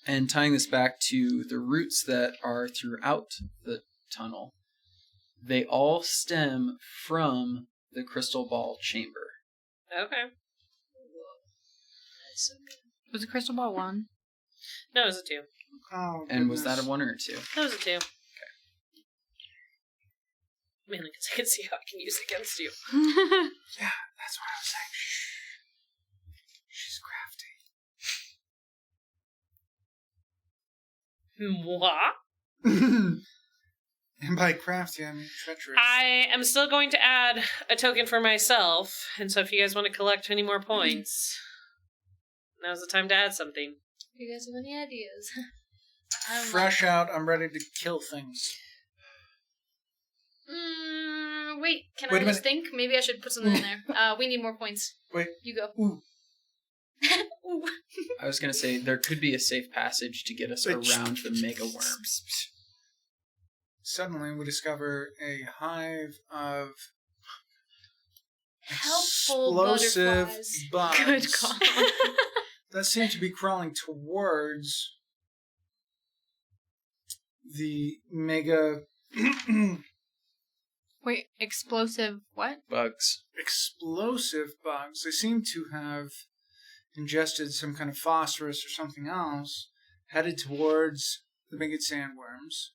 and tying this back to the roots that are throughout the tunnel, they all stem from the crystal ball chamber. Okay. That's so good. Was the crystal ball 1? No, it was a 2. Oh, And was goodness. that a 1 or a 2? That was a 2. Okay. Mainly because I can see how I can use it against you. Yeah, that's what I was saying. Shh. She's What? crafty. And by crafty, I mean treacherous. I am still going to add a token for myself, and so if you guys want to collect any more points, now's the time to add something. Do you guys have any ideas? Fresh out, I'm ready to kill things. Wait, can Wait I a just minute. think? Maybe I should put something in there. We need more points. Wait. You go. Ooh. Ooh. I was going to say, there could be a safe passage to get us But around the mega worms. Suddenly, we discover a hive of Helpful explosive butterflies. bugs Good call. that seem to be crawling towards the mega Wait, explosive what? Bugs. explosive bugs. They seem to have ingested some kind of phosphorus or something else, headed towards the mega sandworms.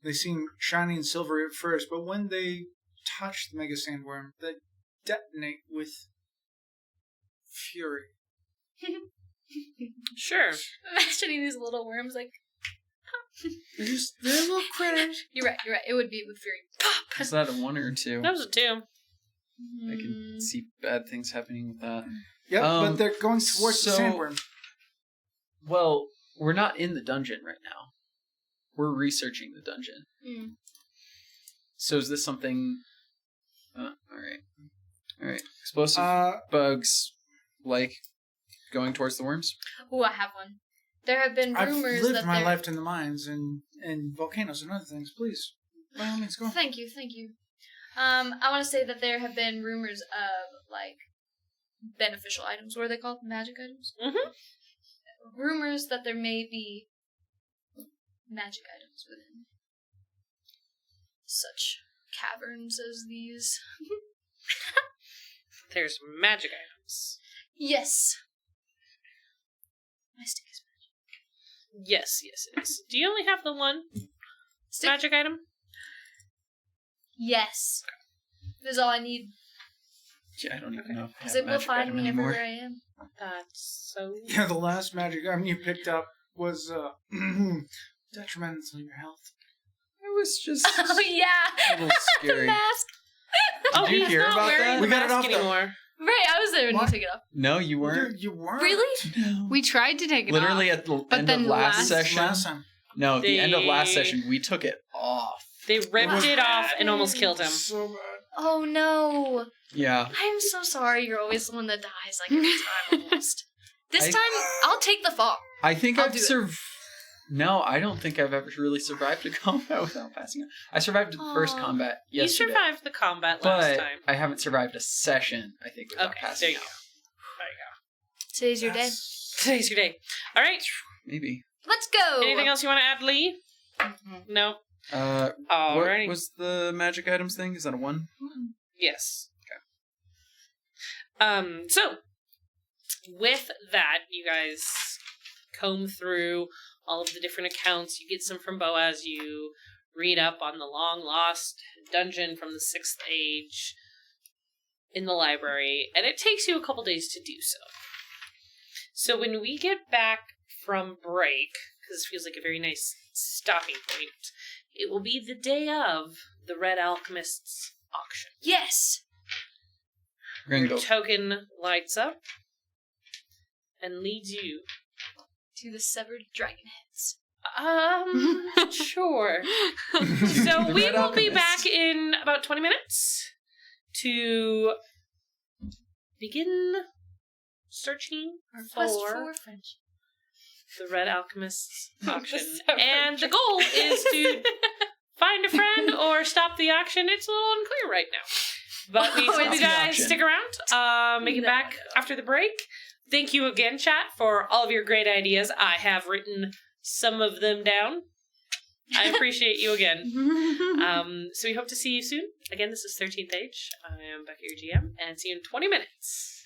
They seem shiny and silvery at first, but when they touch the mega sandworm, they detonate with fury. Sure. Imagining these little worms like. They're little critters. You're right. It would be with fury. Is that a 1 or a 2? That was a 2. I can see bad things happening with that. Yep, but they're going towards the so- sandworm. Well, we're not in the dungeon right now. We're researching the dungeon. Mm. So is this something... Alright. Explosive bugs, like, going towards the worms? Ooh, I have one. There have been I've rumors lived that my there... life in the mines and volcanoes and other things. Please, by all means, go. Thank you. I want to say that there have been rumors of, like, beneficial items. What are they called? Magic items? Mm-hmm. Rumors that there may be magic items within such caverns as these. There's magic items. Yes. My stick is magic. Yes, it is. Do you only have the one Stick? magic item? Yes. That's all I need. Yeah, I don't even know if I Because have it a will magic find item me anymore. everywhere I am. That's so... Yeah, the last magic item you picked up was detrimental to your health. It was just Oh, yeah. a little The scary. mask. Oh, Did you he's hear not about wearing that? the We got it mask off the- anymore. Right, I was there when What? you took it off. No, you weren't. You weren't. Really? No. We tried to take it Literally off. at the But end then of last last- session. Last time. No, the end of last They- session, we took it off. They ripped was it off and almost killed him. So bad. Oh, no. Yeah. I'm so sorry. You're always the one that dies like every time almost. This I- time, I'll take the fall. I think I'll I've do it. survived. No, I don't think I've ever really survived a combat without passing out. I survived the first Aw. combat You yesterday. survived the combat last but time. I haven't survived a session, I think, without Okay, there passing you out. go. There you Today's your day. That's- go. Today's your day. All right. Maybe. Let's go. Anything else you want to add, Lee? No. What Alrighty. was the magic items thing? Is that a 1? Yes. Okay. So with that, you guys comb through all of the different accounts. You get some from Boaz. You read up on the long lost dungeon from the 6th Age in the library, and it takes you a couple days to do so. So when we get back from break, because it feels like a very nice stopping point, it will be the day of the Red Alchemist's auction. Yes. Ringo. Your token lights up and leads you. To the severed dragon heads. Sure. The So we Red will be Alchemist. back in about 20 minutes to begin searching Quest for for friendship. the Red Alchemist's auction. separate And the goal is to find a friend or stop the auction. It's a little unclear right now. But we hope you guys auction. stick around. Make it back after the break. Thank you again, chat, for all of your great ideas. I have written some of them down. I appreciate you again. So we hope to see you soon. Again, this is 13th Age. I am Becca, your GM, and see you in 20 minutes.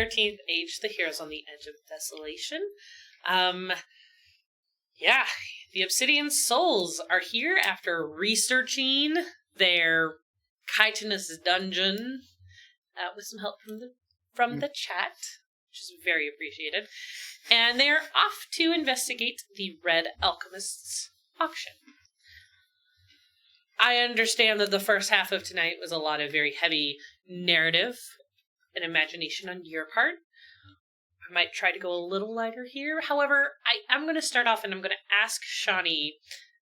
13th Age, the heroes on the edge of desolation. Yeah, the Obsidian Souls are here after researching their chitinous dungeon with some help from the chat, which is very appreciated. And they're off to investigate the Red Alchemist's auction. I understand that the first half of tonight was a lot of very heavy narrative and imagination on your part. I might try to go a little lighter here. However, I'm going to start off and I'm going to ask Shani,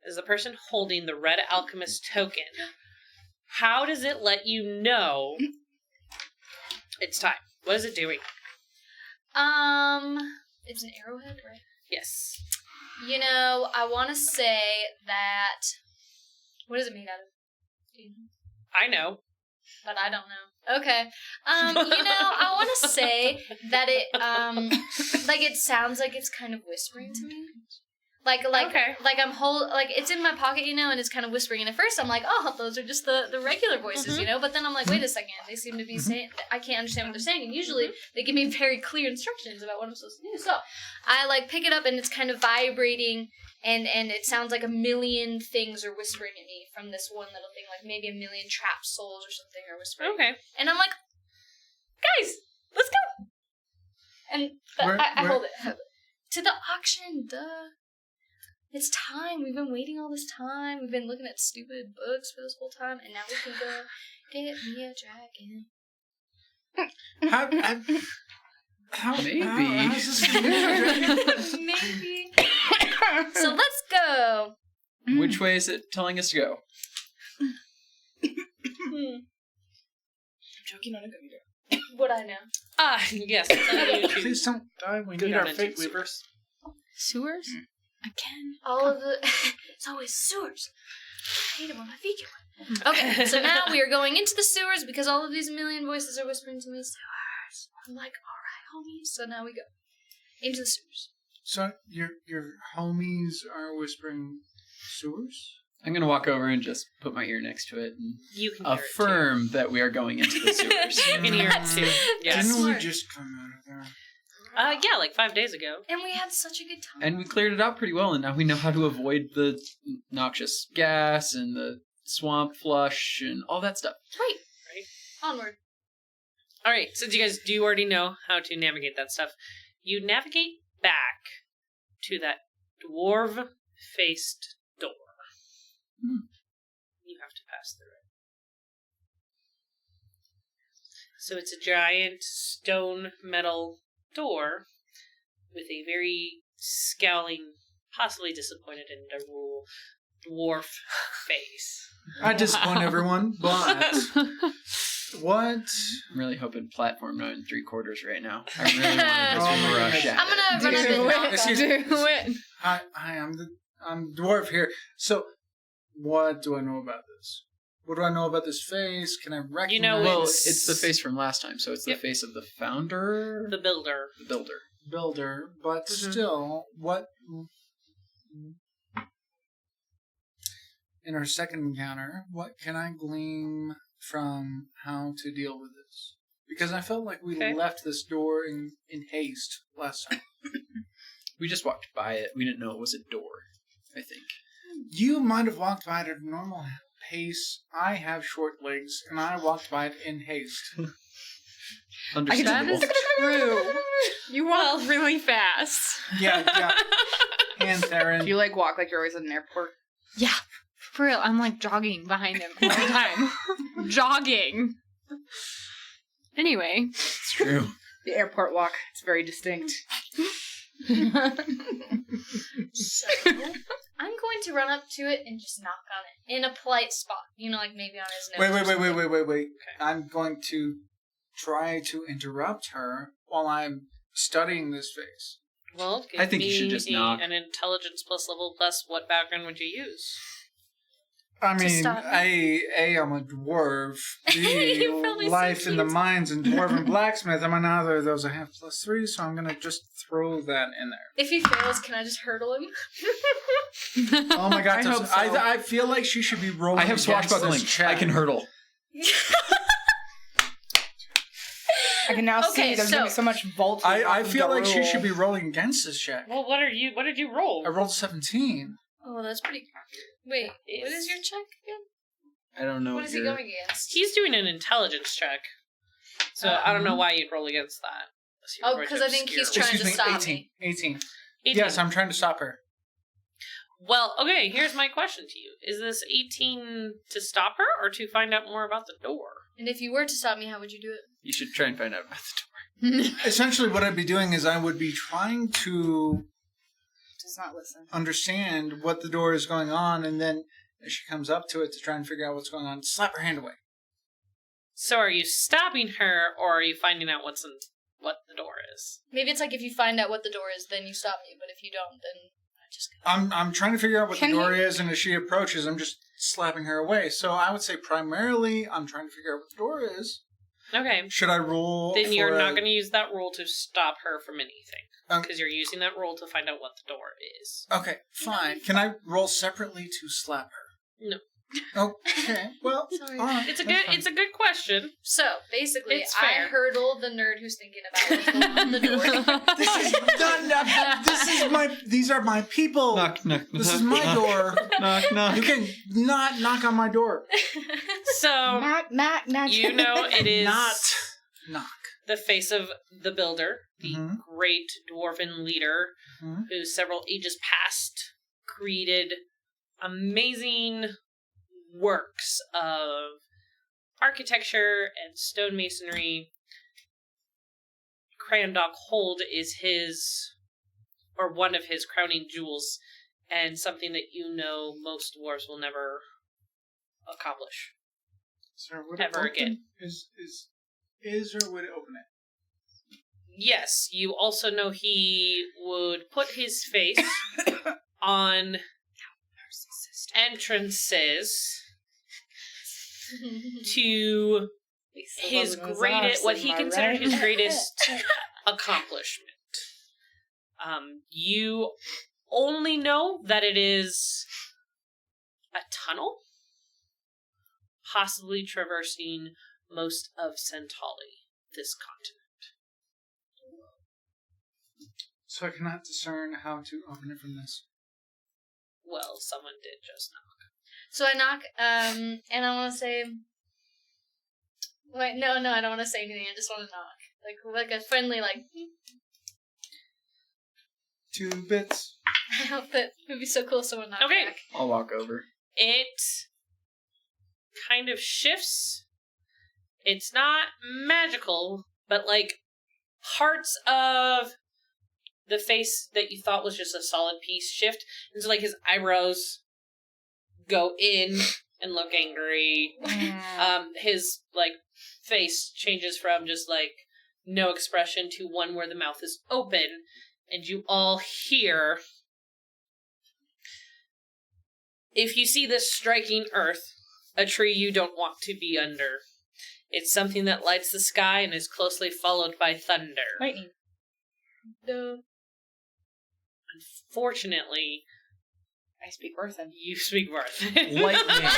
as the person holding the Red Alchemist token, how does it let you know it's time? What is it doing? It's an arrowhead, right? Yes. You know, I want to say that... What is it made out of? Do you know? I know. But I don't know. Okay. You know, I want to say that it, like, it sounds like it's kind of whispering to me. Like I'm it's in my pocket, you know, and it's kind of whispering. And at first I'm like, oh, those are just the regular voices, you know? But then I'm like, wait a second, they seem to be saying, I can't understand what they're saying. And usually they give me very clear instructions about what I'm supposed to do. So I, like, pick it up and it's kind of vibrating and it sounds like a million things are whispering at me from this one little thing. Like maybe a million trapped souls or something are whispering. Okay. And I'm like, guys, let's go. And I hold it. To the auction, duh. It's time. We've been waiting all this time. We've been looking at stupid books for this whole time, and now we can go get me a dragon. Maybe. Maybe. So let's go. Which way is it telling us to go? I'm joking on a gummy bear. What I know. Yes. It's on YouTube. Please don't die. We need our fate weavers. Sewers? Again? All of the... It's always sewers. I hate it when my feet get wet. Okay, so now we are going into the sewers because all of these million voices are whispering to me, sewers. I'm like, alright, homies. So now we go into the sewers. So your homies are whispering sewers? I'm going to walk over and just put my ear next to it and You can hear affirm that we are going into the sewers. You can hear it too. Yes. Didn't we Smart. just come out of there? Yeah, like 5 days ago. And we had such a good time. And we cleared it out pretty well, and now we know how to avoid the noxious gas and the swamp flush and all that stuff. Sweet. Onward. Alright, since you guys do already know how to navigate that stuff, you navigate back to that dwarf-faced door. You have to pass through it. So it's a giant stone metal door with a very scowling, possibly disappointed in Darul dwarf face. I disappoint everyone, but what? I'm really hoping platform 9 3/4 right now. I really want to rush at I'm gonna run up and knock on Excuse it. me. Do it. Hi, I'm dwarf here. So, what do I know about this? What do I know about this face? Can I recognize? You know, Well, it's- it's the face from last time, so it's the Yep. face of the founder, The builder. the builder. builder, but Mhm. still, what? In our second encounter, what can I glean from how to deal with this? Because I felt like we Okay. left this door in haste last time. We just walked by it. We didn't know it was a door, I think. You might have walked by it at a normal pace. I have short legs, and I walked by it in haste. That Understandable. is true. You walk really fast. Yeah. And Theron. You like walk like you're always at an airport. Yeah, for real. I'm like jogging behind him all the time. Jogging. Anyway, It's true. the airport walk. It's very distinct. So, I'm going to run up to it and just knock on it in a polite spot. You know, like maybe on his nose. or something. Wait. I'm going to try to interrupt her while I'm studying this face. Well, give I think me you should just knock. an intelligence plus level plus what background would you use? I To mean, stop I'm a dwarf. You're probably B, so life in the cute. mines and dwarven blacksmith. I'm on either of those. I have +3, so I'm gonna just throw that in there. If he fails, can I just hurdle him? Oh my god! I hope so. I feel like she should be rolling. I have against swashbuckling. this check. I can hurdle. I can now see there's going to be so much vaulting. I feel like she Darul. should be rolling against this check. Well, what did you roll? I rolled 17. Oh, that's pretty. Wait, what is your check again? I don't know. What is he going against? He's doing an intelligence check. So I don't know why you'd roll against that. Unless you're Oh, quite because I think he's obscure. trying to stop 18. me. 18. 18. Yes, I'm trying to stop her. Well, okay, here's my question to you. Is this 18 to stop her or to find out more about the door? And if you were to stop me, how would you do it? You should try and find out about the door. Essentially, what I'd be doing is I would be trying to Does not listen. understand what the door is going on, and then as she comes up to it to try and figure out what's going on, slap her hand away. So are you stopping her or are you finding out what the door is? Maybe it's like if you find out what the door is, then you stop me. But if you don't, then I just. I'm trying to figure out what Can the door you- is, and as she approaches, I'm just slapping her away. So I would say primarily I'm trying to figure out what the door is. Okay. Should I roll? Then you're for not a- going to use that roll to stop her from anything. Okay. Because you're using that roll to find out what the door is. Okay, fine. Can I roll separately to slap her? No. Okay. Well, Sorry. all right, It's a that's fine. good question. So basically, It's I fair. hurdle the nerd who's thinking about what's going on the door. This is done. This is my. These are my people. Knock, knock, This knock, is my knock, door. Knock, knock. You can not knock on my door. So, Knock, knock, knock. you know it is Not knock. the face of the builder, the Mhm. great dwarven leader, Mhm. who several ages past created amazing works of architecture and stonemasonry. Crandok Hold is his, or one of his crowning jewels, and something that you know most dwarves will never accomplish. Sir, would Ever it open? again. Is or would it open it? Yes, you also know he would put his face on entrances to his greatest, what he considered his greatest accomplishment. You only know that it is a tunnel, possibly traversing most of Centauri, this continent. So I cannot discern how to open it from this. Well, someone did just knock. So I knock, and I want to say. Wait, no, I don't want to say anything. I just want to knock, like a friendly, like. 2 bits. I hope that it would be so cool. Someone knock Okay. back. I'll walk over. It kind of shifts. It's not magical, but like parts of the face that you thought was just a solid piece shift. And so like his eyebrows go in and look angry. His like face changes from just like no expression to one where the mouth is open, and you all hear, if you see this striking earth, a tree you don't want to be under. It's something that lights the sky and is closely followed by thunder. Lightning. Unfortunately, I speak Earthen. you speak Worth. Lightning.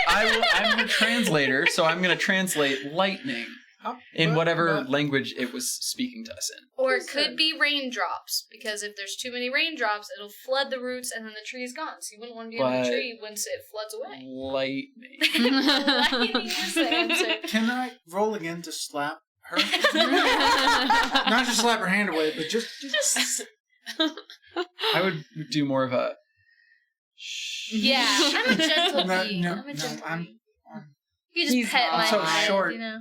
I'm a translator, so I'm going to translate lightning in whatever language it was speaking to us in. Or it could be raindrops, because if there's too many raindrops, it'll flood the roots and then the tree's gone. So you wouldn't want to be on the But- tree once it floods away. Lightning. Lightning is the answer. Can I roll again to slap her? Not just slap her hand away, but just I would do more of a. Yeah, I'm a gentle No, bee. no, I'm a no, gentle I'm- bee. You just He's pet not. my I'm so eye, short. you know.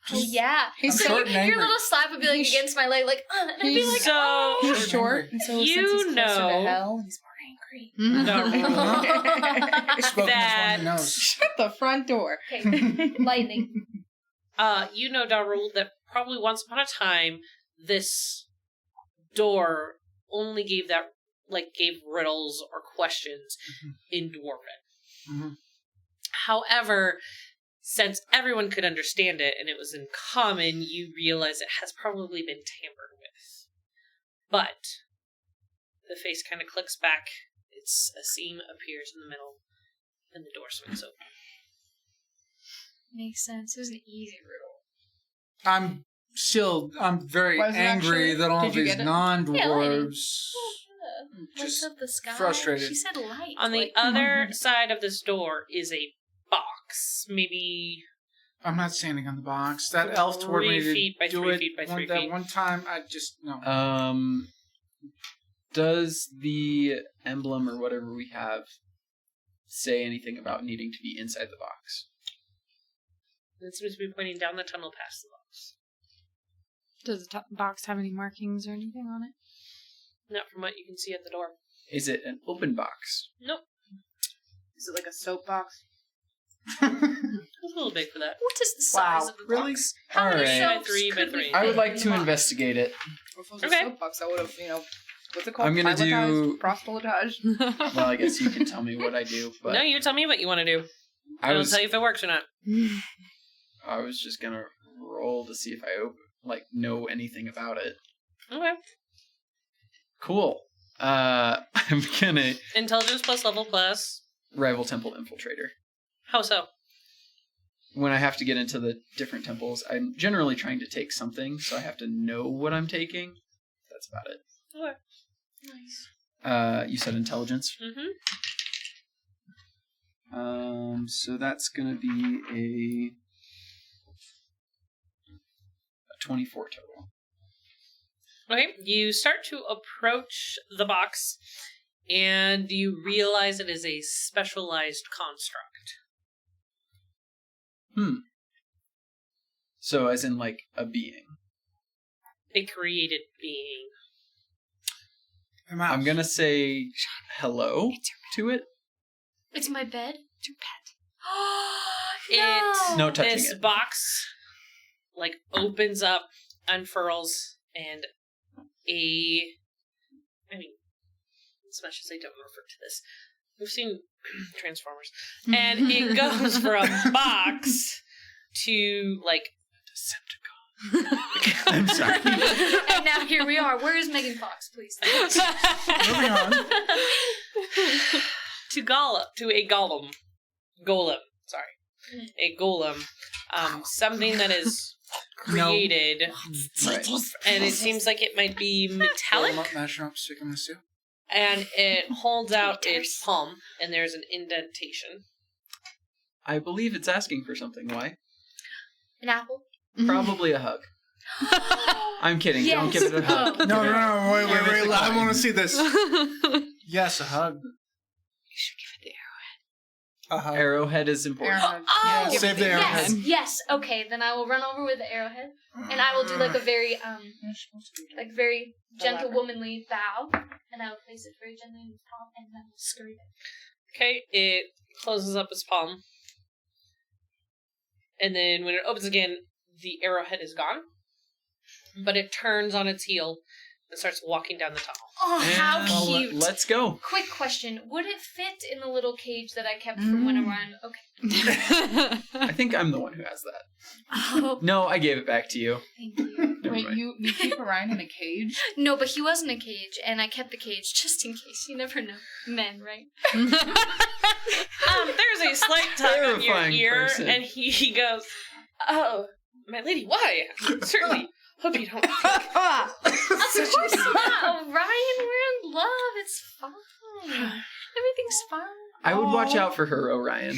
Just- Oh yeah. He's So short and your angry. little slap would be like He's- against my leg, like, and I'd be he's like, so- oh. He's short, and so You since he's closer know- to hell, he's more angry. I spoke That- as one who knows. Shut the front door. Okay, lightning. You know, Darul, that probably once upon a time, this door only gave riddles or questions in Dwarven. Mhm. However, since everyone could understand it and it was in common, you realize it has probably been tampered with. But the face kind of clicks back, a seam appears in the middle, and the door swings open. Makes sense. It was an easy riddle. I'm still, I'm very Was it angry actually? that all Did of you these get it? non-dwarves Lights just up the sky. frustrated. She said light. On the like, other side of this door is a box, maybe I'm not standing on the box. That elf told me 3 to feet by do 3 it feet by 3 that feet. one time. I just no. Does the emblem or whatever we have say anything about needing to be inside the box? It seems to be pointing down the tunnel past the box. Does the box have any markings or anything on it? Not from what you can see at the door. Is it an open box? Nope. Is it like a soapbox? It's a little big for that. what is the size Wow, of the really? box? How many Alright. shelves 3 by could 3. we I would fit like in to the box? investigate it. If it was Okay. a soapbox, I would have, what's it called? I'm gonna do- Proselytized? Well, I guess you can tell me what I do, but No, you tell me what you want to do. I I'll was tell you if it works or not. just gonna roll to see if I know anything about it. Okay. Cool. I'm gonna Intelligence plus level plus. rival temple infiltrator. How so? When I have to get into the different temples, I'm generally trying to take something, so I have to know what I'm taking. That's about it. Okay. Nice. You said intelligence. Mm-hmm. So that's gonna be a 24 total. Okay, you start to approach the box, and you realize it is a specialized construct. So as in like a being. A created being. A mouse. I'm gonna say hello to it. It's my bed. It's your pet. It No touching this it. box like opens up, unfurls, and I mean, as much as I don't refer to this, we've seen Transformers, and it goes from box to like Decepticon. I'm sorry. And now here we are. Where is Megan Fox, please? Moving on. to a golem. Sorry. A golem. Something that is created, Right. and it seems like it might be metallic, Mashing up, sticking this too. and it holds out its palm, and there's an indentation. I believe it's asking for something. Why? An apple. Probably a hug. I'm kidding. Don't Yes. give it a hug. No, wait, Give it the I coin. want to see this. Yes, a hug. You should give it the A hug. Arrowhead is important. Arrowhead. Oh, Save the arrowhead. yes. Okay, then I will run over with the arrowhead, and I will do like a very very gentle, Elaborate. womanly bow, and I will place it very gently in the palm, and then scurry it. Okay, it closes up its palm. And then when it opens again, the arrowhead is gone. But it turns on its heel and starts walking down the tunnel. Oh, how And, well, cute! Let's go. Quick question: would it fit in the little cage that I kept from when I ran? Okay. arrowhead. I think I'm the one who has that. Oh, No, I gave it back to you. thank you. Never Wait, mind. you keep Orion in a cage? No, but he was in a cage, and I kept the cage just in case. You never know. Men, right? There's a slight tug on your Terrifying ear, person. and he goes, "Oh, my lady, why? Certainly. Hope you don't." Of course not. Orion, we're in love. It's fine. Everything's fine. I would watch out for her, Orion.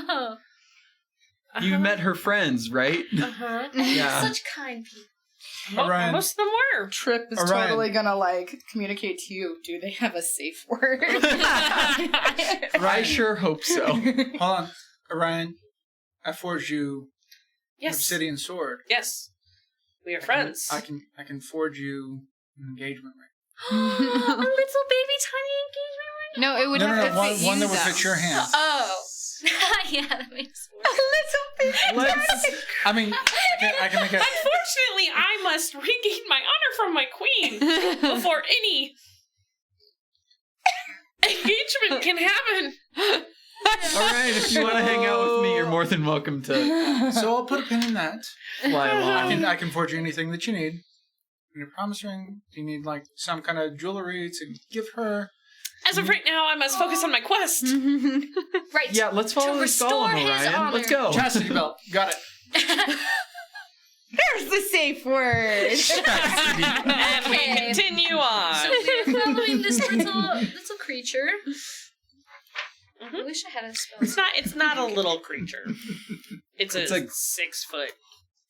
Oh. You met her friends, right? Uh-huh. Yeah. Such kind people. Orion. Most of them were. Trip is Orion. totally gonna communicate to you. Do they have a safe word? I sure hope so. Hold on. Orion, I forged you an Yes. obsidian sword. Yes. We are friends. I can forge you an engagement ring. A little baby tiny engagement ring? No, it would No, have to fit one you, that would fit though. your hand. Oh. Yeah, that makes sense. Let's. I mean, I can make a. Unfortunately, I must regain my honor from my queen before any engagement can happen. All right, if you want to hang out with me, you're more than welcome to So I'll put a pin in that. fly along. I can forge you anything that you need. And a promise ring. Do you need like some kind of jewelry to give her? As of right now, I must focus on my quest. Right. Yeah, let's follow To this restore golem, his Orion. honor. Let's go. Chastity belt. Got it. There's Where's the safe word? And we Okay. continue on. So we're following this little creature. Mhm. I wish I had a spell. It's not a little creature. It's It's a like- 6 foot,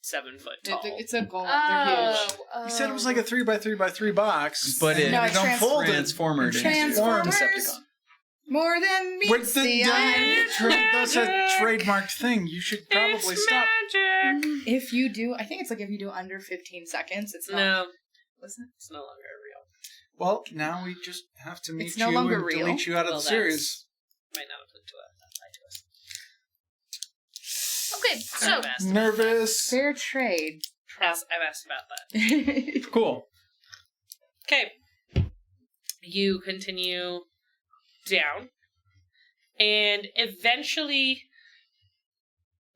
7 foot tall. It's a golem. They're huge. Oh, You said it was like a 3x3x3 box. But it No, it it's unfolded. transformed into Transformers. Decepticon. More than Wait, meets the eye. that's a trademarked thing. You should probably It's stop. magic. If you do, I think it's like if you do under 15 seconds, it's not. No, Listen. it's no longer real. Well, now we just have to meet It's no you longer and real. delete you out of Well, the series. Might not have looked to lie to us. Okay, so I've asked about Nervous. Fair trade. that. I've asked about that. Cool. Okay. You continue down, and eventually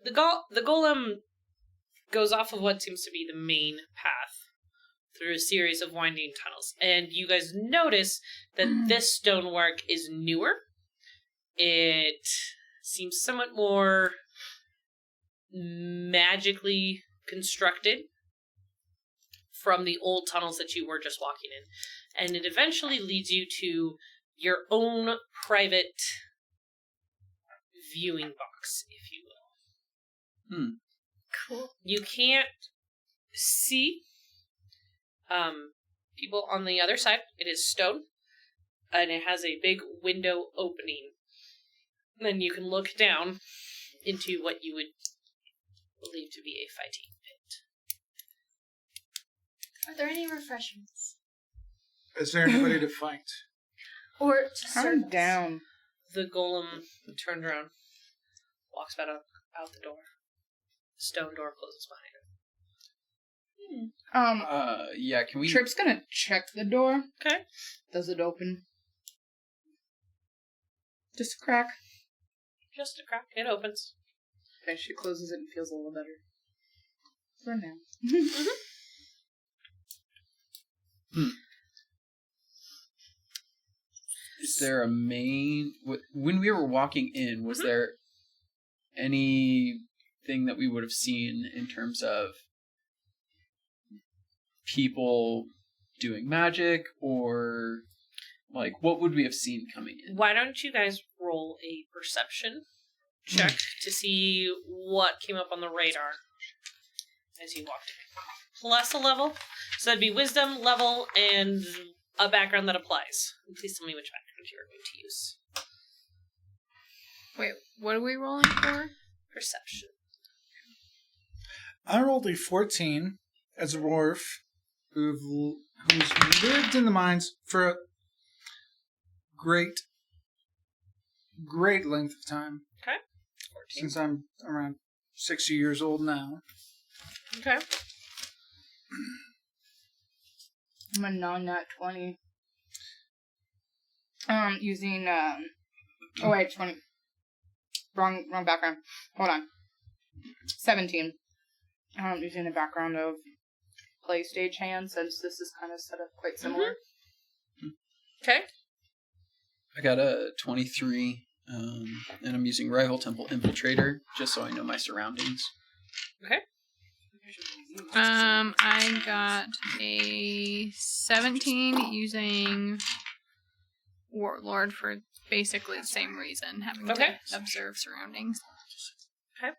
the golem goes off of what seems to be the main path through a series of winding tunnels, and you guys notice that this stonework is newer. It seems somewhat more magically constructed from the old tunnels that you were just walking in. And it eventually leads you to your own private viewing box, if you will. cool. You can't see people on the other side. It is stone, and it has a big window opening. Then you can look down into what you would believe to be a fighting pit. Are there any refreshments? Is there anybody to fight? Or to serve Turn us? down. The golem turns around, walks back out the door. The stone door closes behind her. Yeah, can we... Trip's gonna check the door. Okay. Does it open? Just a crack. Just a crack. It opens. Okay, she closes it and feels a little better. For now. Is there a main... When we were walking in, was Mhm. there anything that we would have seen in terms of people doing magic, or like what would we have seen coming in? Why don't you guys roll a perception check to see what came up on the radar as you walked in? Plus a level. So that'd be wisdom, level, and a background that applies. And please tell me which background you're going to use. Wait, what are we rolling for? Perception. I rolled a 14 as a dwarf who's lived in the mines for a great length of time. Okay. 14. Since I'm around 60 years old now. Okay. I'm a non-nat 20. Using, oh wait, 20. Wrong background. Hold on. 17. Using the background of play stage hand, since this is kind of set up quite similar. Okay. I got a 23, and I'm using Rival Temple Infiltrator, just so I know my surroundings. Okay. I got a 17 using Warlord for basically the same reason, having Okay. to observe surroundings. I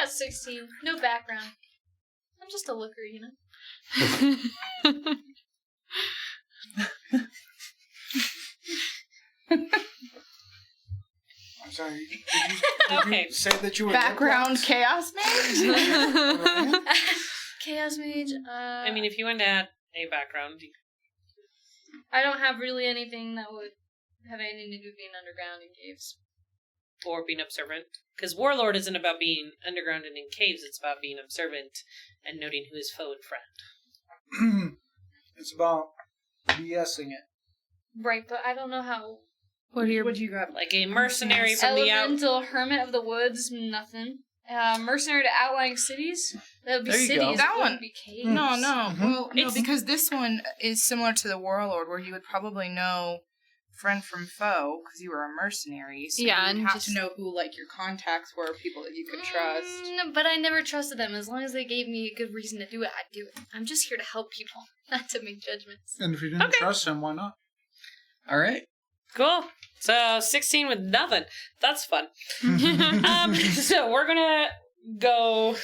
had 16. No background. I'm just a looker, you know? I'm sorry. Did Okay. you say that you were Background chaos mage? Chaos Mage, I mean, if you want to add a background, I don't have really anything that would have anything to do with being underground in caves. or being observant. Because Warlord isn't about being underground and in caves, it's about being observant and noting who is foe and friend. It's about BSing it. Right, but I don't know how. What you got? Like a mercenary from the out. Elemental Hermit of the Woods, nothing. Mercenary to outlying cities? That would be There you cities. go. That wouldn't one. be caves. No. Well, no, It's- because this one is similar to the Warlord, where you would probably know friend from foe because you were a mercenary. So Yeah, you'd and have just- to know who like your contacts were, people that you could trust. But I never trusted them. As long as they gave me a good reason to do it, I'd do it. I'm just here to help people, not to make judgments. And if you didn't trust him, why not? All right. Cool. So 16 with nothing. That's fun. So we're gonna go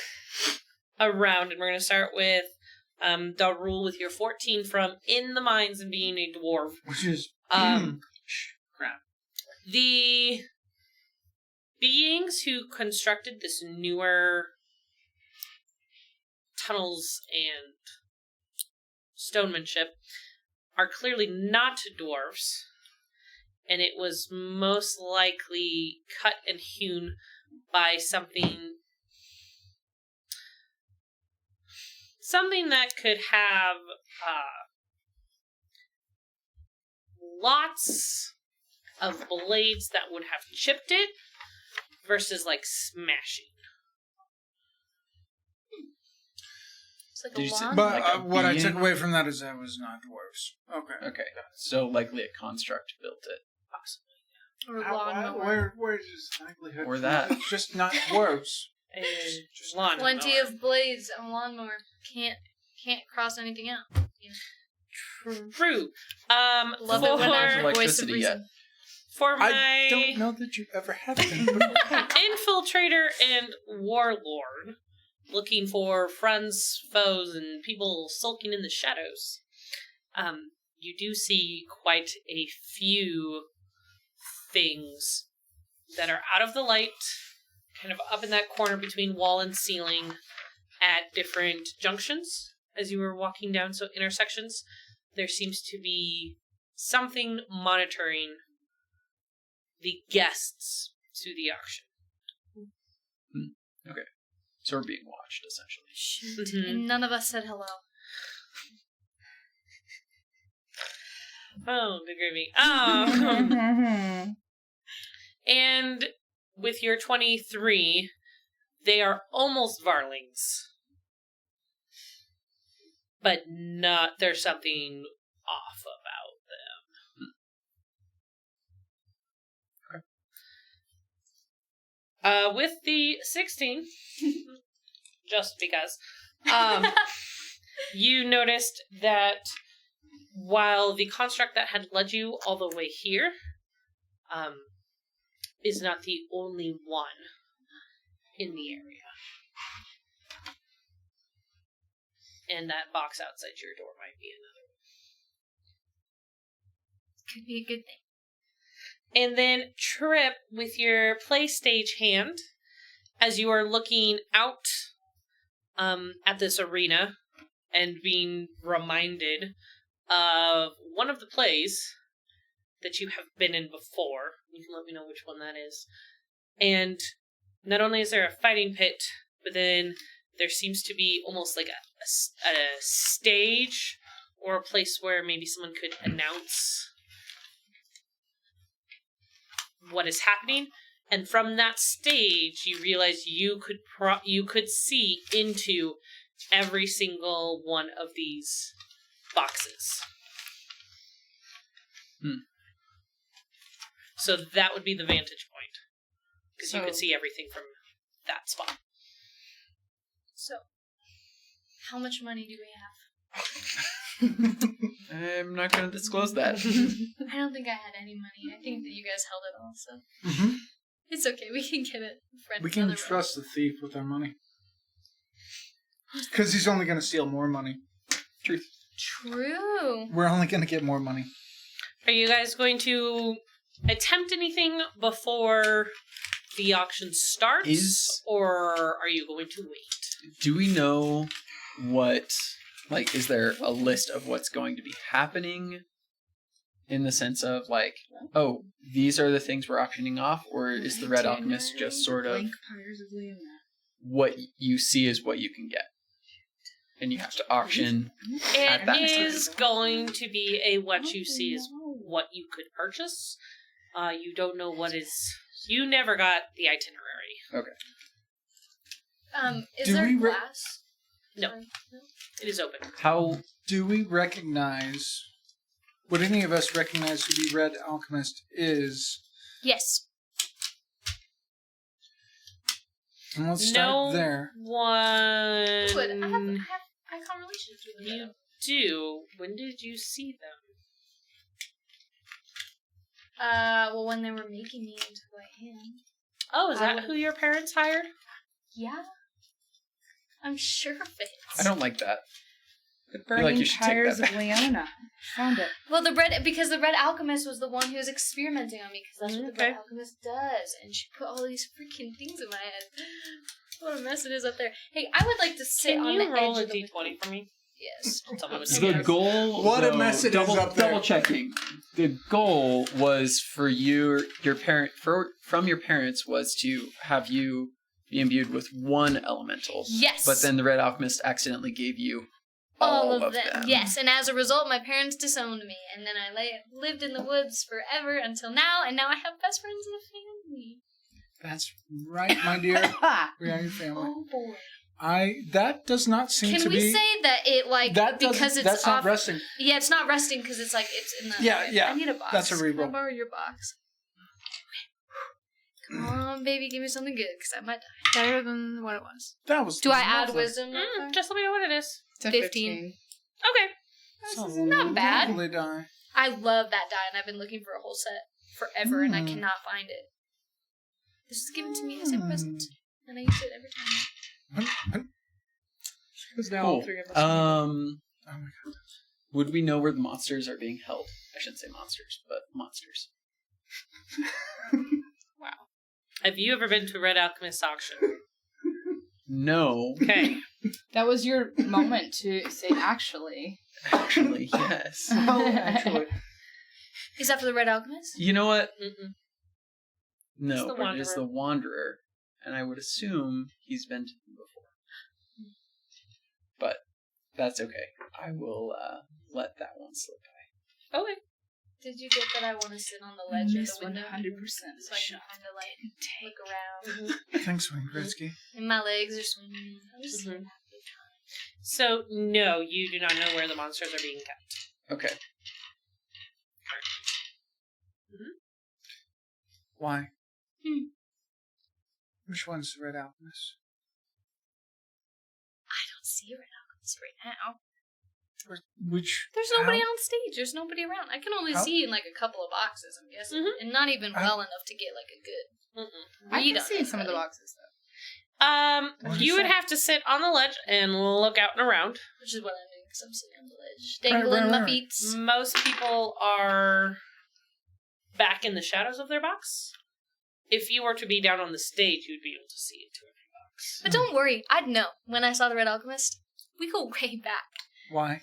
around, and we're gonna start with Darul with your 14 from in the mines and being a dwarf. Which is Crap. The beings who constructed this newer tunnels and stonemanship are clearly not dwarves, and it was most likely cut and hewn by something that could have lots of blades that would have chipped it versus like smashing. It's like Did a you say- wand. But Like a what I took being? away from that is that it was not dwarves. Okay. Okay. So likely a construct built it. Or How- lawnmower. where's his likelihood? Or for that. It's just not dwarves. And lawnmower. Plenty of blades and lawnmower. Can't cross anything out. True. Love it when I Electricity voice of yet. reason. For I my don't know that you ever have been. But infiltrator and warlord, looking for friends, foes, and people sulking in the shadows, you do see quite a few things that are out of the light, kind of up in that corner between wall and ceiling at different junctions as you were walking down, so intersections. There seems to be something monitoring the guests to the auction. So we're being watched, essentially. Shoot. Mhm. And none of us said hello. Oh, good gravy. And with your 23, they are almost Varlings. But not, there's something off about them. With the 16, just because, you noticed that while the construct that had led you all the way here is not the only one in the area. And that box outside your door might be another. Could be a good thing. And then Trip with your play stage hand, as you are looking out at this arena and being reminded of one of the plays that you have been in before. You can let me know which one that is. And not only is there a fighting pit, but then there seems to be almost like a stage or a place where maybe someone could announce what is happening. And from that stage, you realize you could see into every single one of these boxes. So that would be the vantage point. Because you could see everything from that spot. So, how much money do we have? I'm not going to disclose that. I don't think I had any money. I think that you guys held it all, so it's okay. We can give it a friend. we can another trust the thief with our money. Because he's only going to steal more money. Truth. True. We're only going to get more money. Are you guys going to attempt anything before the auction starts? Or are you going to wait? Do we know what, like, is there a list of what's going to be happening in the sense of, like, oh, these are the things we're auctioning off, or is the Red Alchemist just sort of what you see is what you can get? And you have to auction at that It time. is going to be a what you see is what you could purchase. You don't know what is... You never got the itinerary. Okay. Is Do there we re- No. It is open. How Do we recognize Would any of us recognize who the Red Alchemist is? Yes. And let's start there. Good. I One. have icon relations with You them. do. When did you see them? Well, when they were making me into who I am. Oh, is that who your parents hired? Yeah. I'm sure of it. I don't like that. The feel like burning you should take tires that of Leona. Found it. Well, because the Red Alchemist was the one who was experimenting on me, because that's what the Red Alchemist does, and she put all these freaking things in my head. What a mess it is up there. Hey, I would like to sit Can on you the roll edge a of the d20 for me? Yes. Someone was The goal. What a though, mess it is up there. Double checking. The goal was for your parent from your parents was to have you be imbued with one elemental. Yes. But then the Red Alchemist accidentally gave you all all of them. Yes, and as a result, my parents disowned me, and then I lived in the woods forever until now, and now I have best friends and a family. That's right, my dear. We are your family. Oh boy. That does not seem Can to we be... say that it because it's that's off? not resting. Yeah, it's not resting because it's it's in the. Yeah. I need a box. That's a Can I reroll. borrow your box? Come on, baby, give me something good because I might die. Better than what it was. That was... Do I add lovely. wisdom? Just let me know what it is. It's a 15. Okay. That's is not bad. lovely die. I love that die, and I've been looking for a whole set forever, and I cannot find it. This was given to me as a present, and I use it every time. Because now Cool. all three of us. Oh my god. Would we know where the monsters are being held? I shouldn't say monsters, but monsters. Have you ever been to a Red Alchemist auction? No. Okay. That was your moment to say actually. Actually, yes. Well, actually... Is that for the Red Alchemist? You know what? Mm-mm. No, It's the but it is Wanderer. the Wanderer, and I would assume he's been to them before. But that's okay. I will let that one slip by. Okay. Did you get that I want to sit on the ledge of Miss the window? 100% So I can kind of look around. Thanks, Wayne Gretzky. And my legs are swinging. I'm just Mhm. So, no, you do not know where the monsters are being kept. Okay. Why? Which one's the Red Alchemist? I don't see Red Alchemist right now. Which... There's nobody on stage. There's nobody around. I can only How- see in a couple of boxes, I'm guessing. Mhm. And not even well enough to get a good Mm-mm. I read can on see some of the anybody. boxes though. What You is would that? have to sit on the ledge and look out and around. Which is what I'm doing because I'm sitting on the ledge. Right, Dangling my right. feet. Most people are back in the shadows of their box. If you were to be down on the stage, you'd be able to see into every box. But don't worry. I'd know when I saw the Red Alchemist. We go way back. Why?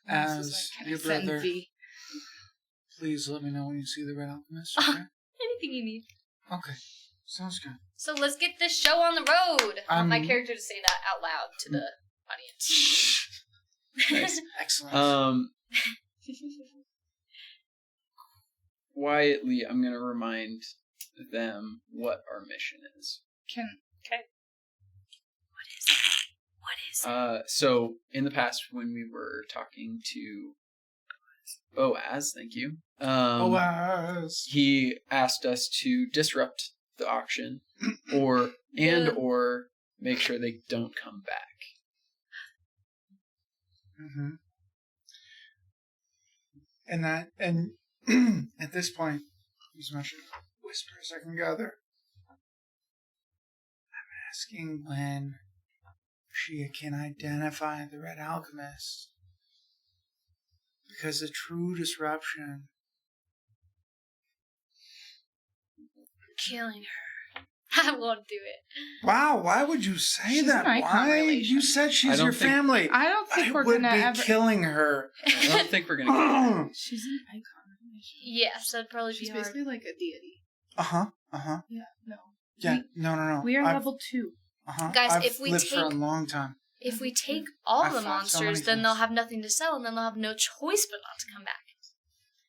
This As is like your Send brother, V. please let me know when you see the Red Alchemist, okay? Anything you need. Okay. Sounds good. So let's get this show on the road. I want my I'm- character to say that out loud to the audience. Nice. Excellent. Quietly, I'm going to remind them what our mission is. Can What is So, in the past, when we were talking to Boaz, thank you, Boaz. he asked us to disrupt the auction or make sure they don't come back. Mm-hmm. And at this point, as much whisper as I can gather, I'm asking when she can identify the Red Alchemist. Because the true disruption... killing her? I won't do it. Wow, why would you say She's that? an icon Why? relation. You said I she's don't your think- family. I don't think I we're would gonna be ever. killing her. I don't think we're going to. She's an icon. Yes, that'd probably She's be hard. basically like a deity. Uh-huh. Yeah. No. Yeah, no. We are I've- level 2. Uh-huh. Guys, I've if we lived for a take- long time. If we take all I've the fought so monsters, many then they'll things. have nothing to sell, and then they'll have no choice but not to come back.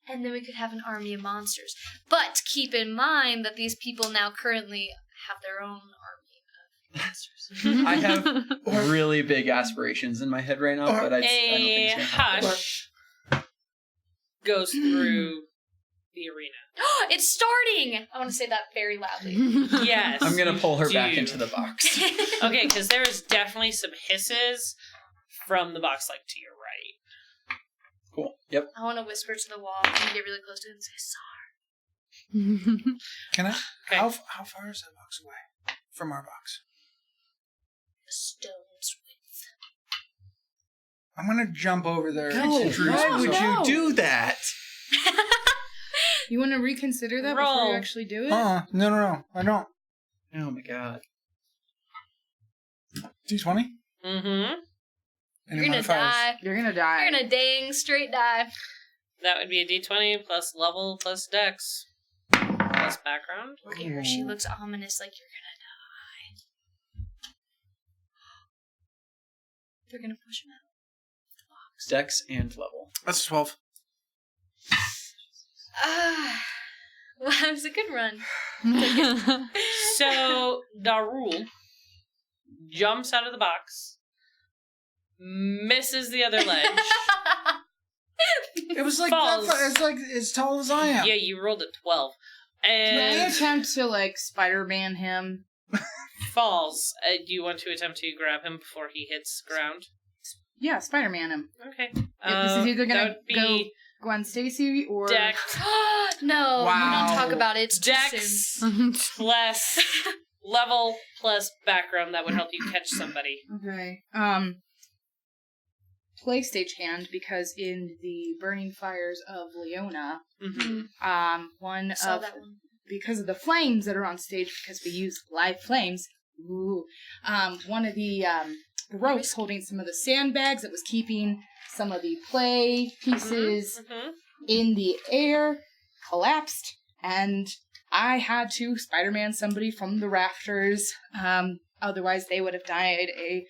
And then we could have an army of monsters. But keep in mind that these people now currently have their own army of monsters. I have really big aspirations in my head right now, but I don't think it's going to happen. Hush. goes through the arena. It's starting! I want to say that very loudly. Yes. I'm gonna pull her you back do. into the box. Okay, because there is definitely some hisses from the box, like, to your right. Cool. Yep. I want to whisper to the wall and get really close to it and say, sorry. Can I? Okay. How far is that box away from our box? The stone's width. I'm gonna jump over there. No, and introduce why would myself. you do that? You want to reconsider that Roll. before you actually do it? No, I don't. Oh my god. D20? Mm-hmm. You're gonna die. You're gonna die. You're gonna dang straight die. That would be a d20 plus level plus dex plus background. Look at her. She looks ominous, like you're gonna die. They're gonna push him out. Dex and level. That's 12. Well, that was a good run. So, Darul jumps out of the box, misses the other ledge. It was like Falls. it's like as tall as I am. Yeah, you rolled a 12. Can I And attempt to, like, Spider-Man him? falls. Do you want to attempt to grab him before he hits ground? Yeah, Spider-Man him. Okay. This is either that gonna would be go Gwen Stacy or... Dex, No, Wow. we don't talk about it. It's too soon. Dex plus level plus background. That would help you catch somebody. Okay. Play stage hand, because in the Burning Fires of Leona, Mm-hmm. one Saw of... that one. Because of the flames that are on stage, because we use live flames, one of the ropes holding some of the sandbags that was keeping some of the play pieces Mm-hmm. in the air collapsed, and I had to Spider-Man somebody from the rafters. Otherwise, they would have died a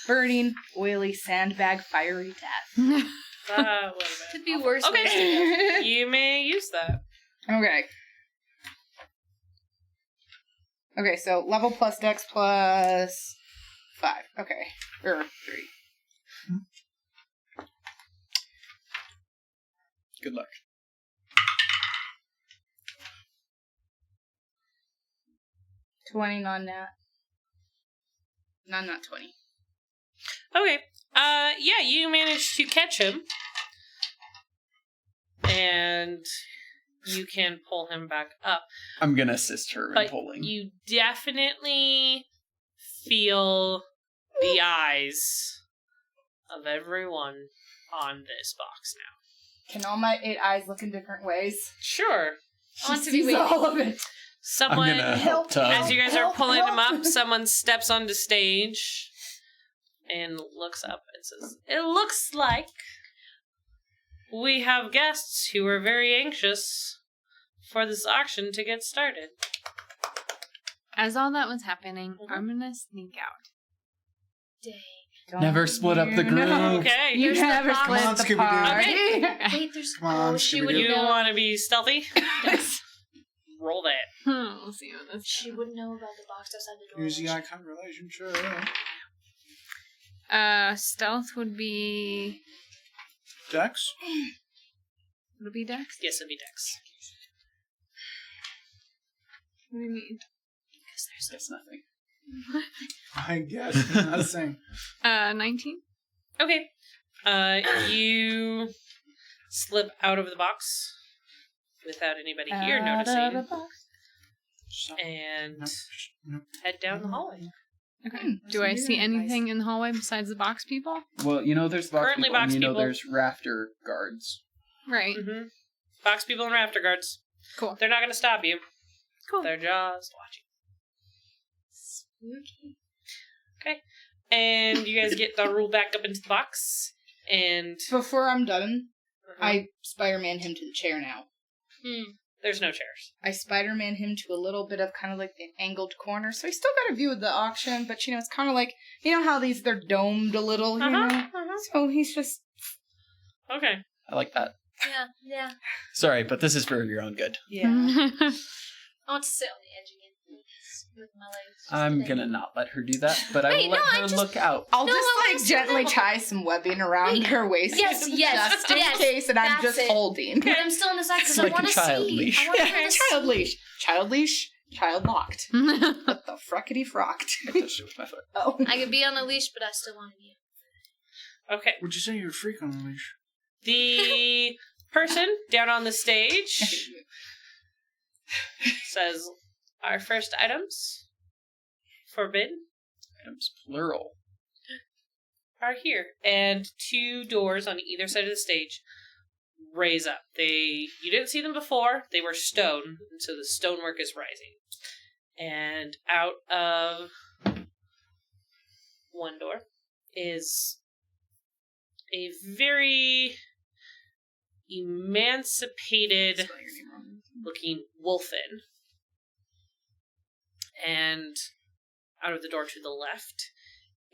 burning, oily sandbag fiery death. That would Could be worse. Okay. ways to go. You may use that. Okay. Okay, so level plus dex plus 5. Okay. Or 3. Good luck. $20 non-nat. Not 20. Okay. Yeah, you managed to catch him. And you can pull him back up. I'm gonna assist her in But pulling. you definitely feel the eyes of everyone on this box now. Can all my 8 eyes look in different ways? Sure. I want She to be sees waiting. all of it. Someone, I'm gonna help Tug. as you guys are Help, pulling him help. up, someone steps onto stage and looks up and says, "It looks like we have guests who are very anxious for this auction to get started." As all that was happening, I'm gonna sneak out. Dang. Never split up the group. Okay. You There's the never box. split Come on, the Scooby-Doo. party. Wait, there's. Come on, Oh, she Scooby-Doo. wouldn't You know. want to be stealthy? Roll that. We'll see what this. She wouldn't know about the box outside the door. Use the icon relationship. Stealth would be. Dex? Would it be Dex? Yes, it'd be Dex. What do you mean? Because there's That's nothing. I guess. Nothing. 19. Okay. You slip out of the box without anybody here noticing and No. head down the hallway. Okay. Do I see anything in the hallway besides the box people? Well, you know there's box Currently people, and box you know people. there's rafter guards. Right. Mm-hmm. Box people and rafter guards. Cool. They're not going to stop you. Cool. They're just watching. spooky. Okay. And you guys get the rule back up into the box. And Before I'm done, I Spider-Man him to the chair now. there's no chairs. I Spider-Man him to a little bit of kind of like the angled corner, so he's still got a view of the auction, but you know, it's kind of like, you know how they're domed a little, you know? So he's just... Okay. I like that. Yeah. Sorry, but this is for your own good. Yeah. I want to sit on the edge again. with my legs. I'm gonna not let her do that, but I will let her look out. I'll No, just I like wanna gently see tie some webbing around her waist. Yes, just in yes, case, and I'm that's just it. holding. But I'm still on the side because It's like I want a to child see. leash. I want to Child leash. Child leash. Child locked. What the fruckety frocked? I touched it with my foot. Oh. I could be on a leash, but I still want to be. Okay. Would you say you're a freak on a leash? The person down on the stage says, "Our first items, forbidden, Items plural. are here." And 2 doors on either side of the stage raise up. You didn't see them before. They were stone, and so the stonework is rising. And out of one door is a very emancipated Spell your name wrong. looking wolfen. And out of the door to the left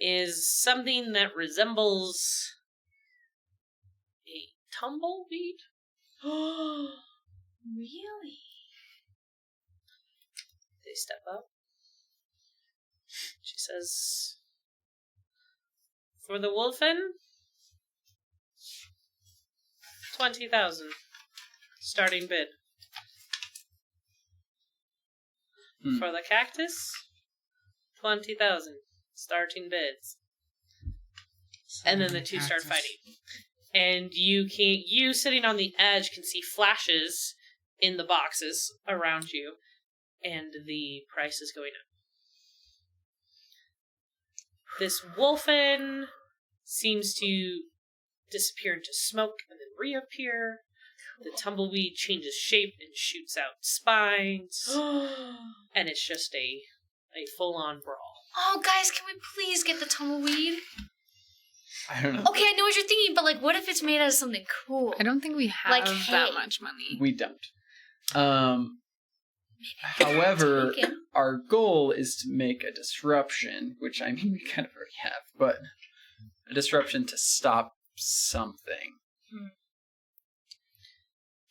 is something that resembles a tumbleweed. Really? They step up. She says, "For the wolfen, 20,000. Starting bid. For the cactus, 20,000. Starting bids." And then the 2 start fighting. And you sitting on the edge can see flashes in the boxes around you, and the price is going up. This wolfen seems to disappear into smoke and then reappear. The tumbleweed changes shape and shoots out spines. And it's just a full-on brawl. Oh, guys, can we please get the tumbleweed? I don't know. Okay, I know what you're thinking, but like, what if it's made out of something cool? I don't think we have Like, that hey. much money. We don't. However, Take it. our goal is to make a disruption, which I mean we kind of already have, but a disruption to stop something.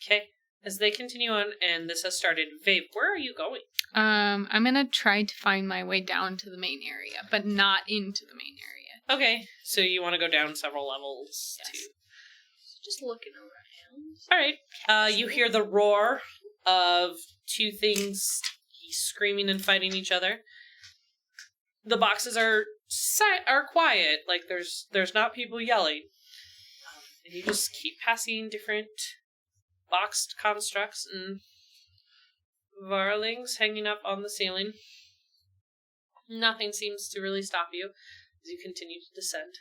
Okay, as they continue on, and this has started. Vape, where are you going? I'm gonna try to find my way down to the main area, but not into the main area. Okay, so you want to go down several levels Yes. too. Just looking around. Alright, you hear the roar of 2 things screaming and fighting each other. The boxes are quiet, like there's not people yelling. And you just keep passing different boxed constructs and varlings hanging up on the ceiling. Nothing seems to really stop you as you continue to descend.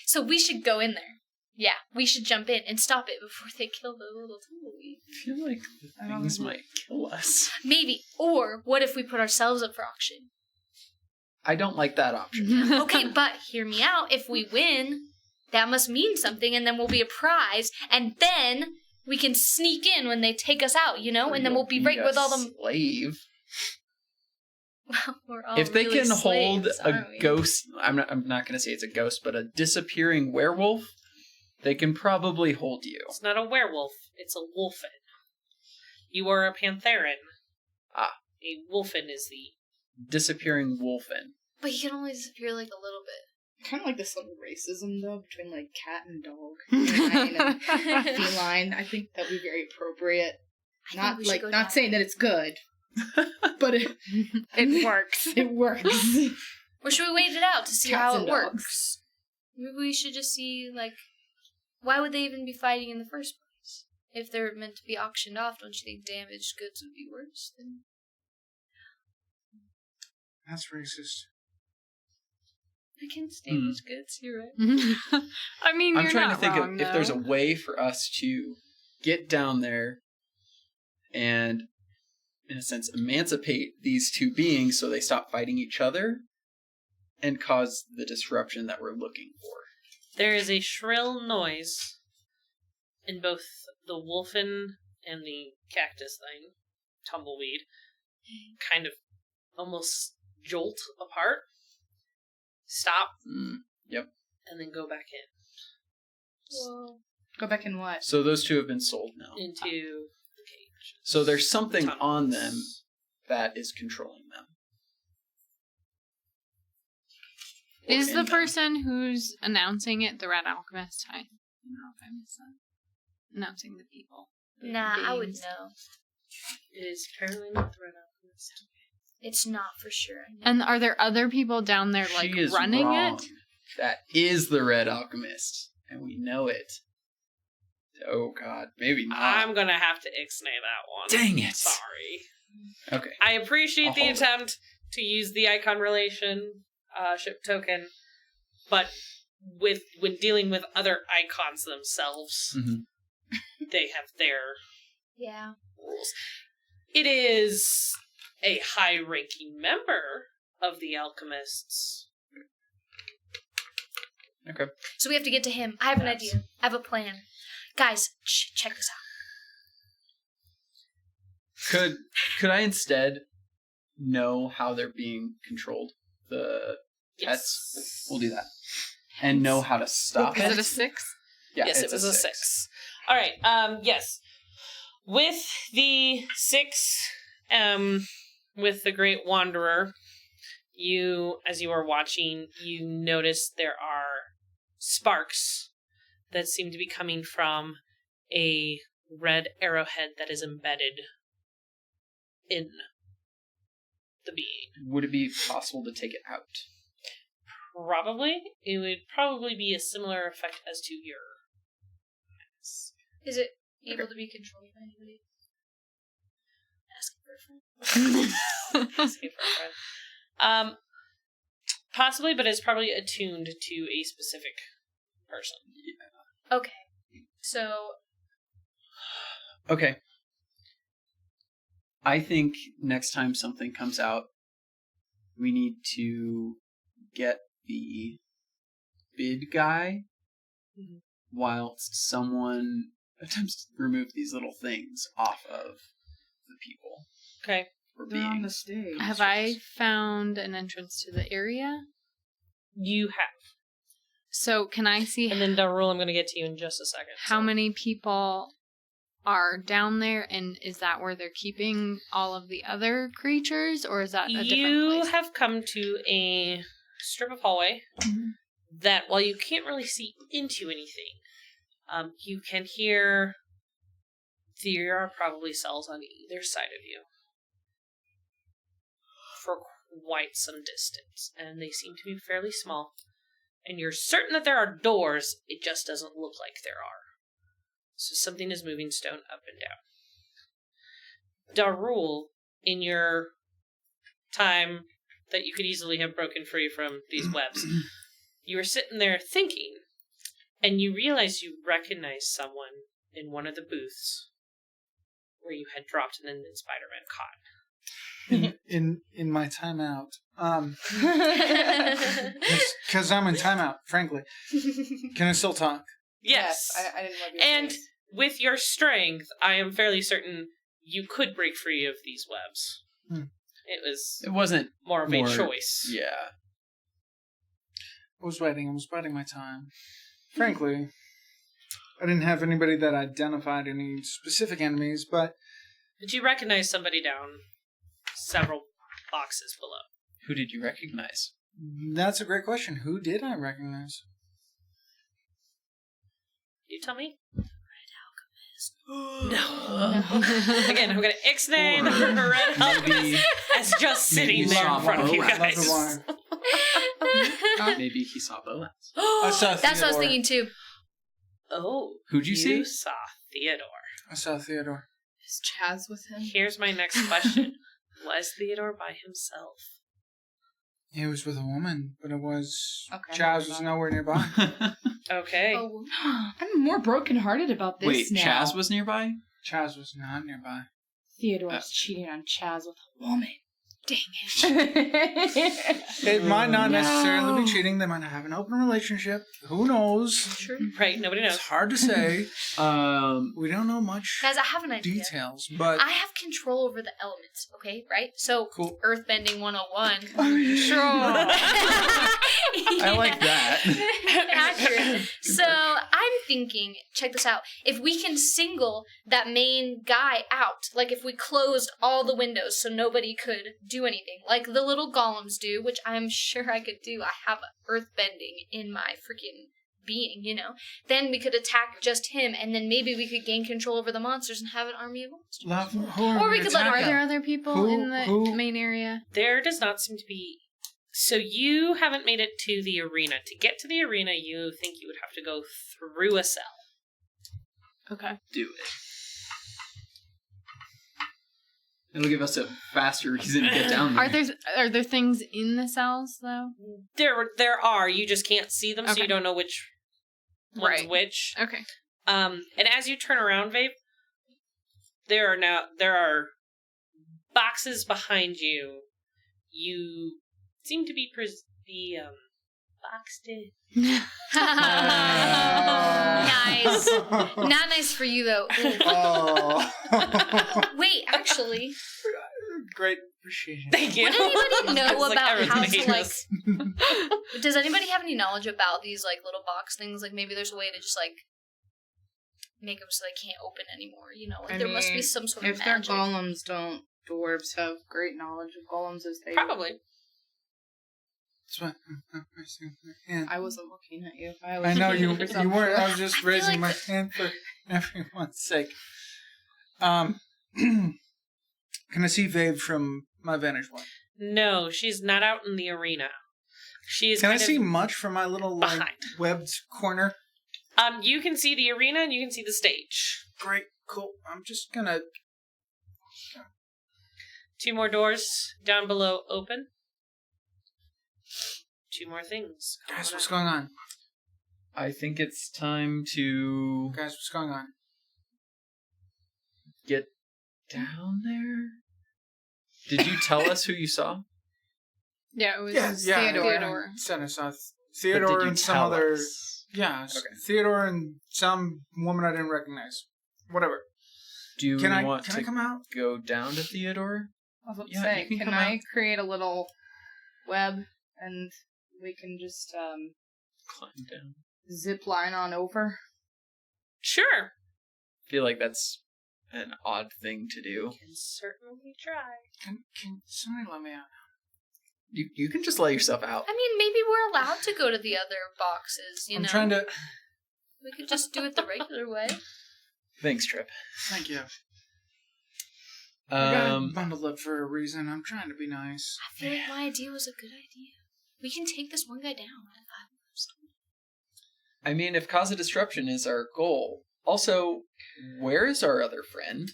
So we should go in there. Yeah, we should jump in and stop it before they kill the little tumbleweed. I feel like the things might kill us. Maybe. Or what if we put ourselves up for auction? I don't like that option. Okay, but hear me out. If we win, that must mean something, and then we'll be a prize, and then we can sneak in when they take us out, you know? And then we'll be right with all the... slave. We're all If they really can hold slaves, a aren't we? ghost, I'm not going to say it's a ghost, but a disappearing werewolf, they can probably hold you. It's not a werewolf, it's a wolfen. You are a pantheran. Ah. A wolfen is the... Disappearing wolfen. But he can only disappear like a little bit. Kind of like this little racism, though, between, like, cat and dog. Canine and feline. I think that would be very appropriate. I think we should go down. Not saying that it's good, but It works. it works. Or should we wait it out to see Cats how and it dogs. works? Maybe we should just see, like, why would they even be fighting in the first place? If they're meant to be auctioned off, don't you think damaged goods would be worse than... That's racist. Against damaged goods, you're right. I mean, I'm you're trying not to think wrong, of if there's a though. way for us to get down there and, in a sense, emancipate these 2 beings so they stop fighting each other and cause the disruption that we're looking for. There is a shrill noise in both the wolfen and the cactus thing, tumbleweed, kind of almost jolt apart, stop, Yep. and then go back in. Whoa. Go back and what? So those 2 have been sold now. Into the cage. So there's something on them that is controlling them. Is in the them. person who's announcing it the Red Alchemist? I don't know if I missed that. Announcing the people. The Nah, I would beings. know. It is apparently not the Red Alchemist. It's not for sure. And are there other people down there, like, She is running wrong. it? That is the Red Alchemist, and we know it. Oh God, maybe not. I'm gonna have to ixnay that one. Dang it. Sorry. Okay. I appreciate I'll the hold it. attempt to use the icon relation ship token, but when dealing with other icons themselves, Mhm. they have their Yeah. rules. It is a high-ranking member of the Alchemists. Okay. So we have to get to him. I have an Yes. idea. I have a plan. Guys, check this out. Could I instead know how they're being controlled? The Yes. pets? We'll do that. And know how to stop Is it? it a 6? Yeah, Yes, it it's was a 6. All right. Yes. With the 6, with the Great Wanderer, as you are watching, you notice there are sparks that seem to be coming from a red arrowhead that is embedded in the being. Would it be possible to take it out? Probably. It would probably be a similar effect as to your. Is it able to be controlled by anybody? Asking for a friend. Asking for a friend. Possibly, but it's probably attuned to a specific person. Okay. So, Okay. I think next time something comes out, we need to get the bid guy Mhm. whilst someone attempts to remove these little things off of the people. Okay. Or They're on the beings. stage. Have I found an entrance to the area? You have. So can I see And then Darul, I'm going to get to you in just a second. how many people are down there, and is that where they're keeping all of the other creatures, or is that a different You place? have come to a strip of hallway Mhm. that, while you can't really see into anything, you can hear there are probably cells on either side of you for quite some distance, and they seem to be fairly small. And you're certain that there are doors, it just doesn't look like there are. So something is moving stone up and down. Darul, in your time that you could easily have broken free from these webs, you were sitting there thinking, and you realize you recognize someone in one of the booths where you had dropped and then Spider-Man caught. in my timeout. Because I'm in timeout, frankly. Can I still talk? Yes. I didn't love your And face. with your strength, I am fairly certain you could break free of these webs. It was It wasn't more of a choice. Yeah. I was waiting my time. Frankly, I didn't have anybody that identified any specific enemies, but Did you recognize somebody down several boxes below? Who did you recognize? that's a great question. Who did I recognize? You tell me? No. Again, I'm going to ixnay the Red Alchemist as just sitting maybe there in front of you Boaz. Love the guys. wine. Maybe he saw Boaz. I saw that's what I was Theodore. thinking too. Oh. Who'd you see? You saw Theodore. I saw Theodore. Is Chaz with him? Here's my next question. Was Theodore by himself? He was with a woman, but it was... Okay, Chaz never was mind. nowhere nearby. Okay. Oh, I'm more brokenhearted about this Wait, now. Chaz was nearby? Chaz was not nearby. Theodore's cheating on Chaz with a woman. Dang it. It might not No. necessarily be cheating. They might not have an open relationship. Who knows? True. Right, nobody knows. It's hard to say. Um, We don't know much Guys, I have an idea. details, but I have control over the elements, okay? Right? So, cool. Earthbending 101. Sure. I like that. Accurate. So, I'm thinking, check this out. If we can single that main guy out, like if we closed all the windows so nobody could do anything, like the little golems do, which I'm sure I could do. I have earthbending in my freaking being, you know. Then we could attack just him, and then maybe we could gain control over the monsters and have an army of monsters. Love, who are Or we could let attacking? Are there other people Who- in the who- main area? There does not seem to be. So you haven't made it to the arena. To get to the arena, you think you would have to go through a cell. Okay. Do it. It'll give us a faster reason to get down there. Are there things in the cells though? There are. You just can't see them, so Okay. you don't know which one's Right. which. Okay. And as you turn around, Vape, there are boxes behind you. You seem to be boxed in. Nice. Not nice for you, though. Ooh. Oh. Wait, actually, Great appreciation. Thank you. would anybody know It's like about everyone's how gonna to, hate like... us. Does anybody have any knowledge about these, like, little box things? Like, maybe there's a way to just, like, make them so they can't open anymore, you know? Like, I there must be mean, some sort of If they're magic. golems, don't dwarves have great knowledge of golems as they Probably. That's what I see. Yeah. I wasn't looking at you. I was I know looking you. for You something. weren't. I was just I feel raising like- my hand for everyone's sake. Can I see Vave from my vantage point? No, she's not out in the arena. She's Can I kind see of much from my little like, behind. webbed corner? You can see the arena and you can see the stage. Great, cool. I'm just gonna. 2 more doors down below open. 2 more things. Guys, what's going on? I think it's time to Guys, what's going on? get down there. Did you tell us who you saw? Yeah, it was Theodore. Said I saw But Theodore did you and some tell other. us? Yeah, Okay. Theodore and some woman I didn't recognize. Whatever. Do you Can I want to come out? go down to Theodore? I was about to Yeah, say, you can can come I out. create a little web and we can just Climb down. zip line on over? Sure. I feel like that's an odd thing to do. Can certainly try. Can somebody let me out? You can just let yourself out. I mean, maybe we're allowed to go to the other boxes, you I'm know? trying to. We could just do it the regular way. Thanks, Trip. Thank you. I got Um, bundled up for a reason. I'm trying to be nice. I feel like my idea was a good idea. We can take this one guy down. I mean, if cause of disruption is our goal. Also, where is our other friend?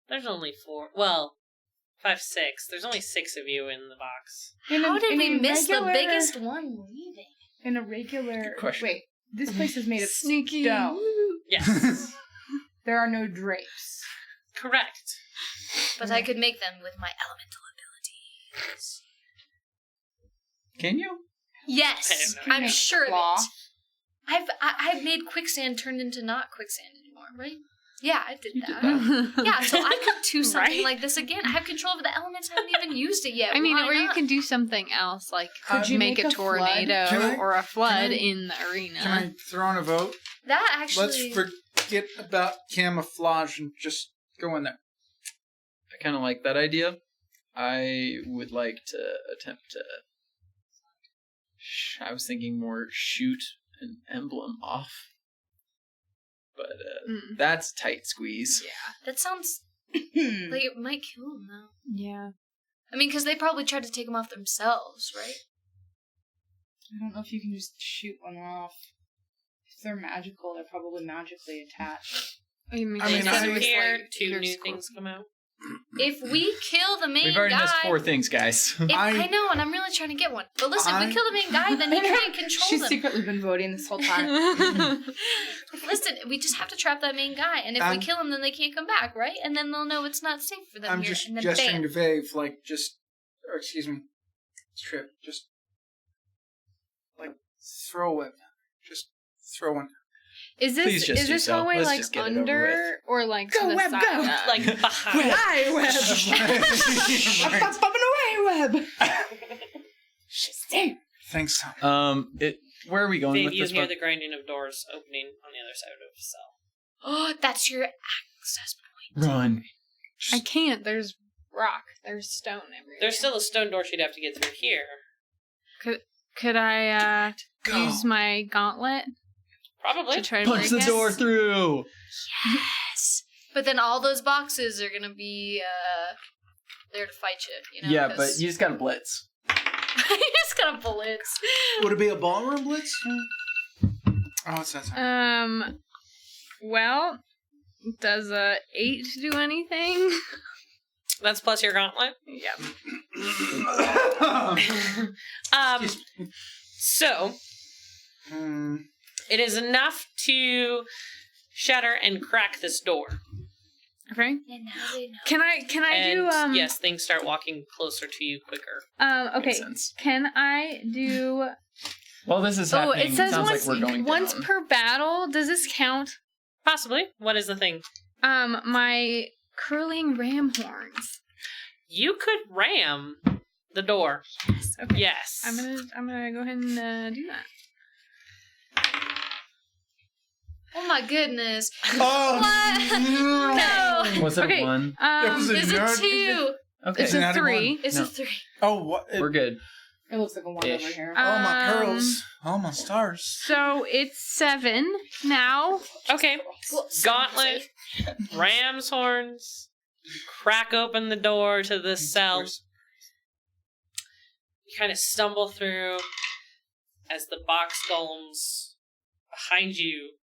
There's only 4. Well, 5, 6. There's only 6 of you in the box. How did we miss the regular- biggest one leaving? In a regular... Good question. Wait, this place is made of Sneaky. stone. Yes. There are no drapes. Correct. But I could make them with my elemental abilities. Can you? Yes, I I'm Make sure of cloth. it. I've made quicksand turned into not quicksand anymore, right? Yeah, I did You did that. Yeah, so I could do something Right? like this again. I have control over the elements. I haven't even used it yet. I mean, Why or you not? can do something else, like Could you make make a a flood? tornado Can I- or a flood can I- in the arena. Can I throw in a vote? That actually. Let's forget about camouflage and just go in there. I kind of like that idea. I would like to attempt to... I was thinking more shoot an emblem off. But that's tight squeeze. That sounds like it might kill them, though. Yeah. I mean, because they probably tried to take them off themselves, right? I don't know if you can just shoot one off. If they're magical, they're probably magically attached. I mean, I mean, they said I- it was Here, like 2 pure new scorpion. things come out. if we kill the main We've already guy, missed 4 things, guys. I know, and I'm really trying to get one. But listen, if we kill the main guy, then he can't control She's them. secretly been voting this whole time. Listen, we just have to trap that main guy, and if we kill him, then they can't come back, right? And then they'll know it's not safe for them I'm here. just And then gesturing bam. to Vave, like, or excuse me, Trip, just, like, throw a web down. Just throw one. Is Please just is do this so. hallway Let's like just get it over under with. or like Go, to the web, side? go. Up? Like behind. Hi, Web. Up and away, Web. She's safe. Thanks, Tom. Where are we going Dave, with you this hear one? the grinding of doors opening on the other side of the cell. Oh, that's your access point. Run. I can't. There's rock. There's stone everywhere. There's still a stone door she'd have to get through here. Could I use my gauntlet Probably. to try to Punch break the it? door through. Yes. But then all those boxes are gonna be there to fight you. You know. Yeah, 'cause- but you just gotta blitz. you just got bullets. Would it be a ballroom blitz? Oh, it's that time. Well, does 8 do anything? That's plus your gauntlet. Yep. So it is enough to shatter and crack this door. Okay. And now they know. Can I And do yes, things start walking closer to you quicker. okay. Makes sense. Can I do Well, this is Oh, happening. it says Sounds once like we're going once down. per battle. Does this count? Possibly. What is the thing? My curling ram horns. You could ram the door. Yes. Okay. Yes. I'm gonna go ahead and do that. Oh my goodness. Oh, No. Was it Okay. a 1? was a It's a nerd. 2. Okay. It's Isn't a that a 3. one? It's No. a 3. Oh, what? We're good. It looks like a 1 Ish. over here. Oh, my pearls. Oh, my stars. So it's 7 now. Okay. Well, Gauntlet, ram's horns, crack open the door to this cell. You kind of stumble through as the box golems behind you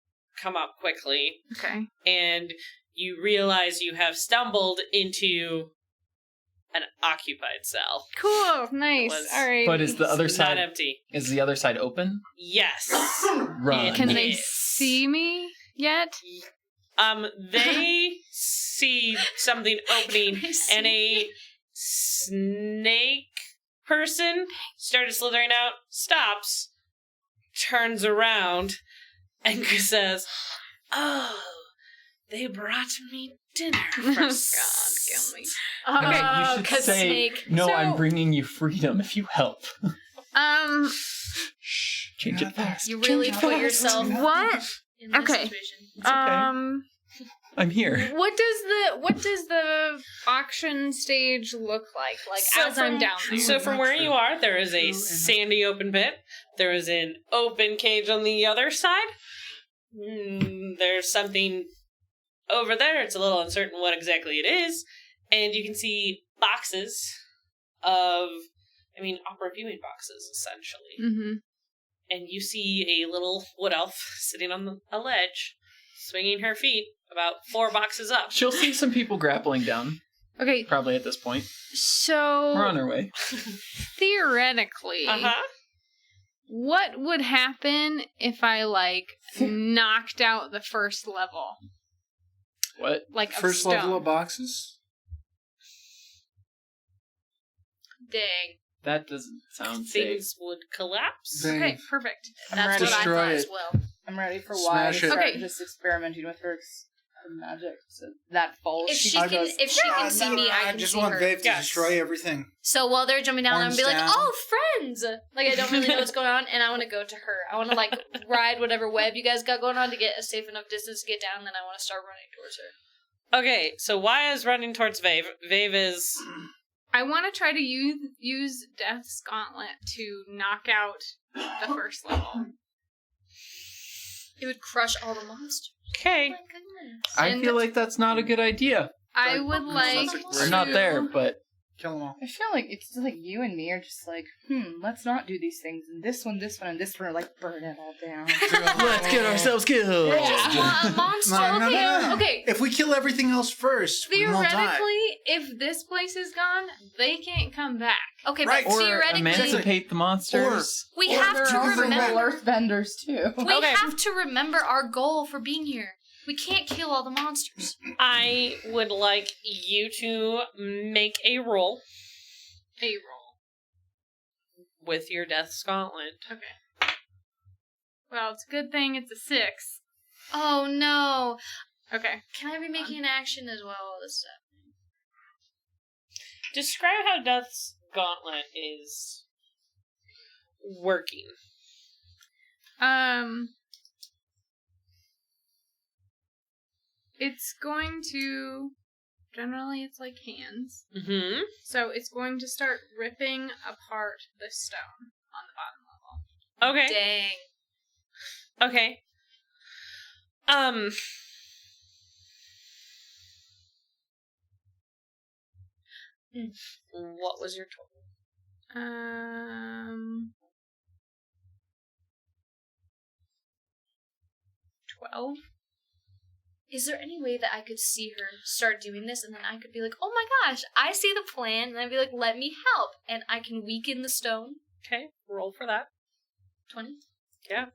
come up quickly, Okay. and you realize you have stumbled into an occupied cell. Cool. Nice. Was- All right. But is the other It's not side empty. is the other side open? Yes. Run. Can they Yes. see me yet? They see something opening, and a snake person started slithering out, stops, turns around, and says, "Oh, they brought me dinner for God, kill me. Okay, Okay. you should 'cause say, snake. no, So- I'm bringing you freedom if you help. Shh. Change it fast. You really Change put fast. yourself What? in this Okay. situation. I'm here. What does the auction stage look like? Like So as I'm from- down there. So from where you are, there is a sandy open pit. There is an open cage on the other side. There's something over there. It's a little uncertain what exactly it is. And you can see boxes of, opera viewing boxes, essentially. Mm-hmm. And you see a little wood elf sitting on a ledge, swinging her feet about 4 boxes up. She'll see some people grappling down, Okay, probably at this point. so We're on our way. theoretically, what would happen if I knocked out the first level? What? Like of First stone. level of boxes? Dang. That doesn't sound safe. Things would collapse. Dang. Okay, perfect. I'm That's ready. what I Destroy thought it. as well. I'm ready for Smash why it. start Okay. just experimenting with her magic. So that falls. If she goes, can see me, I can just see want her. Vave to Yes. destroy everything. So while they're jumping down, I'm Horns gonna be like, down. "Oh, friends!" Like I don't really know what's going on, and I want to go to her. I want to ride whatever web you guys got going on to get a safe enough distance to get down. Then I want to start running towards her. Okay, so Waya is running towards Vave. Vave is... I want to try to use Death's Gauntlet to knock out the first level. It would crush all the monsters. Okay. Oh my goodness. I And- feel like that's not a good idea. I would like like I'm not to- there, but Kill them all. I feel like it's just like you and me are just like, let's not do these things. And this one, and this one are like, burn it all down. Let's get ourselves killed. Just want a monster. No. Okay. If we kill everything else first, we won't die. Theoretically, if this place is gone, they can't come back. Okay, Right. but Or theoretically, emancipate the monsters. we Or have they're to also remember. little earthbenders too. We Okay. have to remember our goal for being here. We can't kill all the monsters. I would like you to make a roll A roll. with your Death's Gauntlet. Okay. Well, it's a good thing it's a 6. Oh no! Okay. Can I be making an action as well? This Describe how Death's Gauntlet is working. It's going to. Generally, it's like hands. Mm-hmm. So it's going to start ripping apart the stone on the bottom level. Okay. Dang. Okay. What was your total? 12. Is there any way that I could see her start doing this and then I could be like, oh my gosh, I see the plan, and I'd be like, let me help, and I can weaken the stone? Okay, roll for that. 20? Yeah,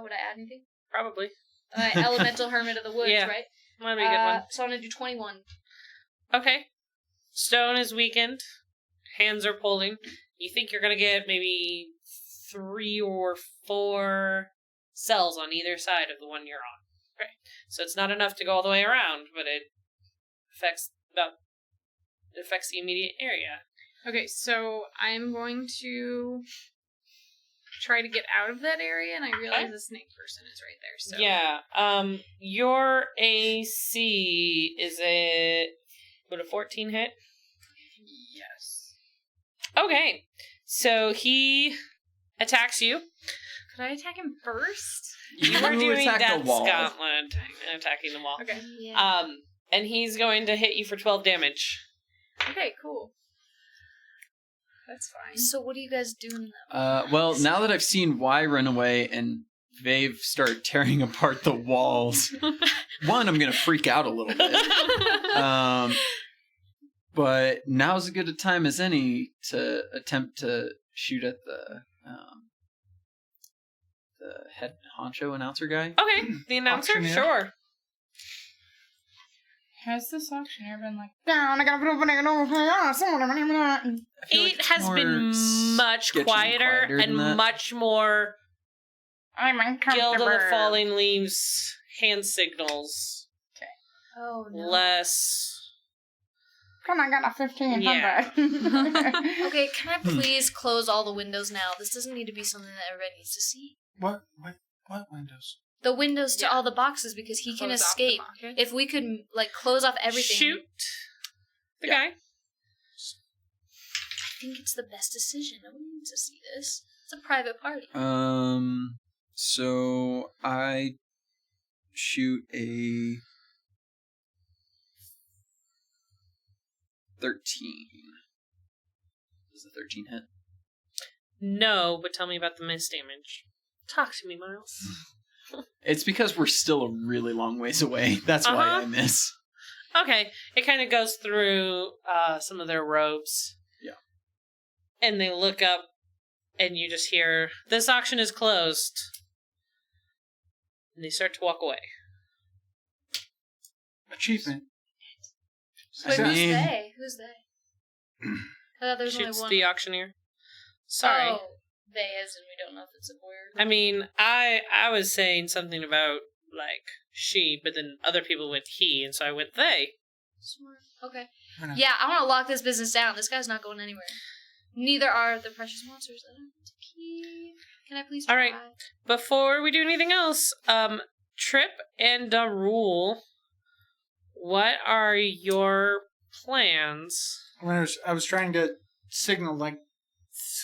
Would I add anything? probably. Elemental Hermit of the Woods, Yeah. right? That'd be a good one. So I'm gonna do 21. Okay. Stone is weakened. Hands are pulling. You think you're gonna get maybe 3 or 4 cells on either side of the one you're on. Right. So it's not enough to go all the way around, but it affects the immediate area. Okay, so I'm going to try to get out of that area, and I realize Okay. the snake person is right there. So Yeah. Your AC is would a 14 hit? Yes. Okay. So he attacks you. Could I attack him first? You are doing attack the Death's wall. Gauntlet and attacking the wall. Okay. Yeah. And he's going to hit you for 12 damage. Okay, cool. That's fine. So what are you guys doing though? Well, now that I've seen Y run away and Vave start tearing apart the walls, one, I'm gonna freak out a little bit. But now's as good a time as any to attempt to shoot at the head honcho announcer guy. Okay, the announcer? Auctioneer. Sure. Has this auctioneer been like, down, I gotta put it over here, someone, I feel like It it's has more been much sketchy and quieter quieter and than that. much more I'm Guild uncomfortable. of the Falling Leaves hand signals. Oh no. Less. Come on, I got a 1500. Yeah. Okay, can I please close all the windows now? This doesn't need to be something that everybody needs to see. What windows? The windows to Yeah. all the boxes, because he can Close off the escape. pocket. If we could like close off everything, Shoot the Yeah. guy. I think it's the best decision. No one needs to see this. It's a private party. So I shoot a 13. Does a 13 hit? No, but tell me about the miss damage. Talk to me, Miles. It's because we're still a really long ways away. That's why Uh-huh. I miss. Okay, it kind of goes through some of their robes. Yeah. And they look up, and you just hear, "This auction is closed." And they start to walk away. Achievement. Wait, I who's mean- they? Who's they? I thought there's Shoots only one. the auctioneer. Sorry. Oh, they, as in we don't know if it's a boy or I mean, I was saying something about, like, she, but then other people went he, and so I went they. Smart. Okay. Fair enough. Yeah, I want to lock this business down. This guy's not going anywhere. Neither are the precious monsters that I want to keep. Can I please try? All right. Before we do anything else, Trip and Darul, what are your plans? I was trying to signal, like,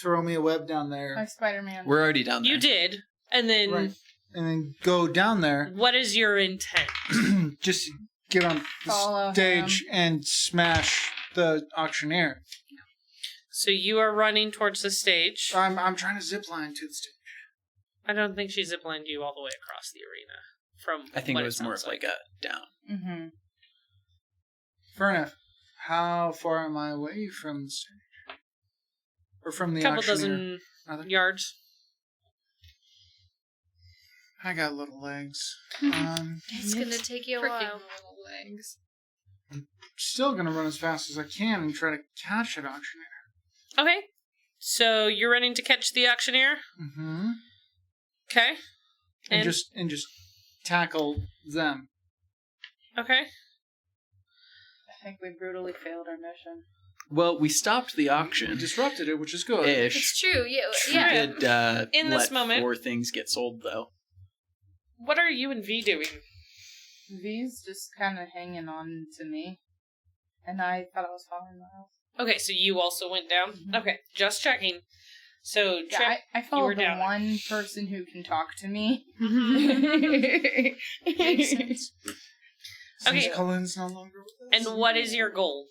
throw me a web down there. Like Spider-Man. We're already down there. You did, and then Right. And then go down there. what is your intent? Just get on the Follow stage and smash the auctioneer. So you are running towards the stage. I'm trying to zip line to the stage. I don't think she ziplined you all the way across the arena. From I think what it was more of sounds like a down. Mm-hmm. Fair enough. How far am I away from the stage? Or from the couple auctioneer? dozen Rather? yards. I got little legs. It's gonna take you a Freaking while. little legs. Still gonna run as fast as I can and try to catch that auctioneer. Okay. So you're running to catch the auctioneer? Mm-hmm. Okay. And just tackle them. Okay. I think we brutally failed our mission. Well, we stopped the We auction. disrupted it, which is good. It's Ish. true. We Yeah. did In this let moment- 4 things get sold, though. What are you and V doing? V's just kind of hanging on to me. And I thought I was following Miles. Okay, so you also went down? Mhm. Okay, just checking. So, Trip, Yeah, I followed were the down. one person who can talk to me. Makes sense. Okay. Since Cullen's no longer with us. and what is your goal?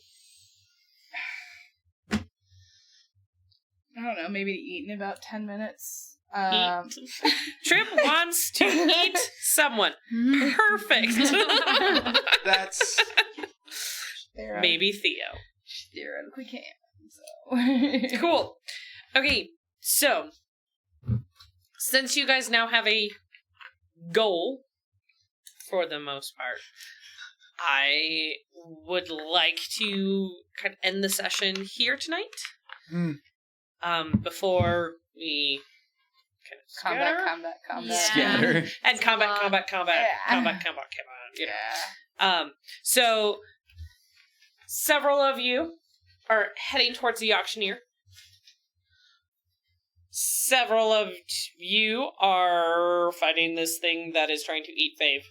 I don't know, maybe to eat in about 10 minutes. Eat. Trip wants to eat someone. Perfect. That's Maybe Theo. Theoretically can. So. Cool. Okay, so since you guys now have a goal, for the most part, I would like to kind of end the session here tonight. Before we kind of scatter. Combat. Yeah. Scatter. And combat. Yeah. Yeah. So several of you are heading towards the auctioneer. Several of you are fighting this thing that is trying to eat Fave.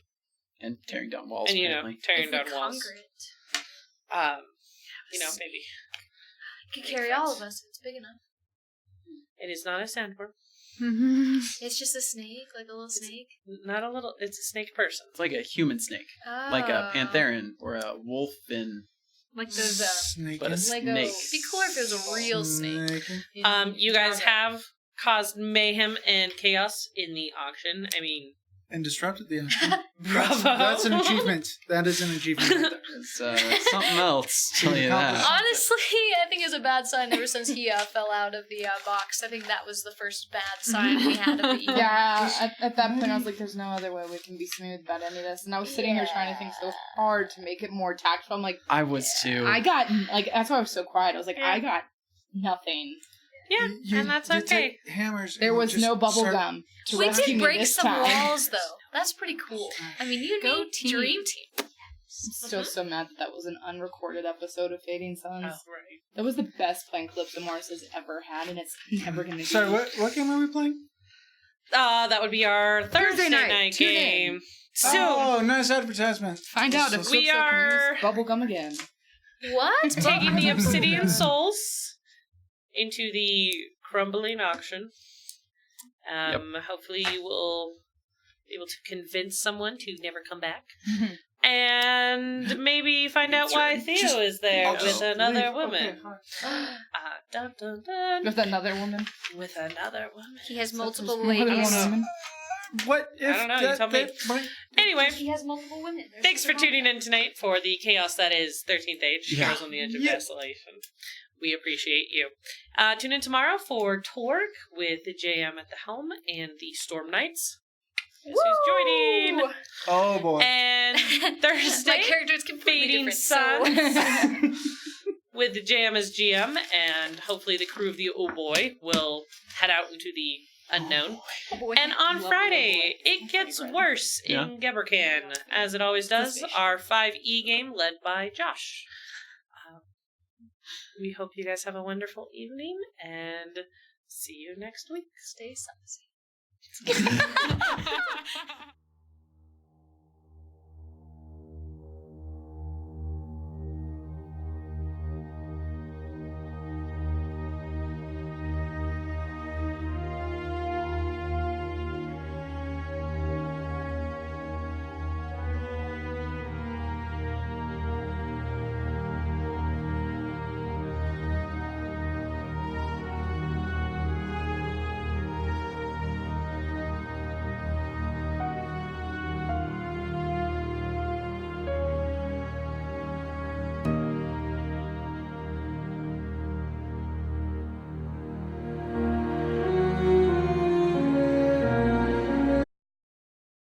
And tearing down walls, And, apparently. tearing If we down walls. conquer it, Maybe. it could carry all of us. It's big enough. It is not a sandworm. It's just a snake, like a little snake. Not a little, it's a snake person. It's like a human snake. Oh. Like a pantheran or a wolf in... Like those, snake. But a Lego. snake. It'd be cooler if it was a real snake. You guys have caused mayhem and chaos in the auction. I mean, And disrupted the auction. bravo. That's an achievement. That is an achievement right there. It's something else, tell you that. Honestly, I think it's a bad sign ever since he fell out of the box. I think that was the first bad sign we had of the evening. Yeah, at that point I was like, there's no other way we can be smooth about any of this. And I was sitting here trying to think so hard to make it more tactful. I'm like, I was too. I got, like, that's why I was so quiet. I was like, Yeah. I got nothing. Yeah, and that's okay. take hammers. There and was just no bubble start- gum to We rescue did me break this some time. walls, though. That's pretty cool. I mean, you Go need team. Dream Team. I'm still so mad that was an unrecorded episode of Fading Suns. Right. That was the best playing clip the Morris has ever had, and it's never going to be. Sorry, what game are we playing? That would be our Thursday night Tune in. game. So, Oh, nice advertisement. Find out if We Flipside can are- use bubblegum again. What? taking the Obsidian Souls into the crumbling auction. Hopefully you will be able to convince someone to never come back. And maybe find out why Theo is there with another woman. Dun, dun, dun. With another woman. With another woman. He has multiple More than ladies. one woman. What if I don't know, you tell me. might- Anyway, He has multiple women. There's thanks for nothing wrong tuning in tonight for the chaos that is 13th Age, Yeah. Heroes on the Edge of Yeah. Desolation. We appreciate you. Tune in tomorrow for Torg with the JM at the helm and the Storm Knights. Guess who's joining? Woo! Oh boy. And Thursday, My character is completely Fading different. Suns with the JM as GM, and hopefully the crew of the Oh Boy will head out into the unknown. And on Friday, it gets worse in Geberkan, as it always does. Our 5E game led by Josh. We hope you guys have a wonderful evening, and see you next week. Stay saucy.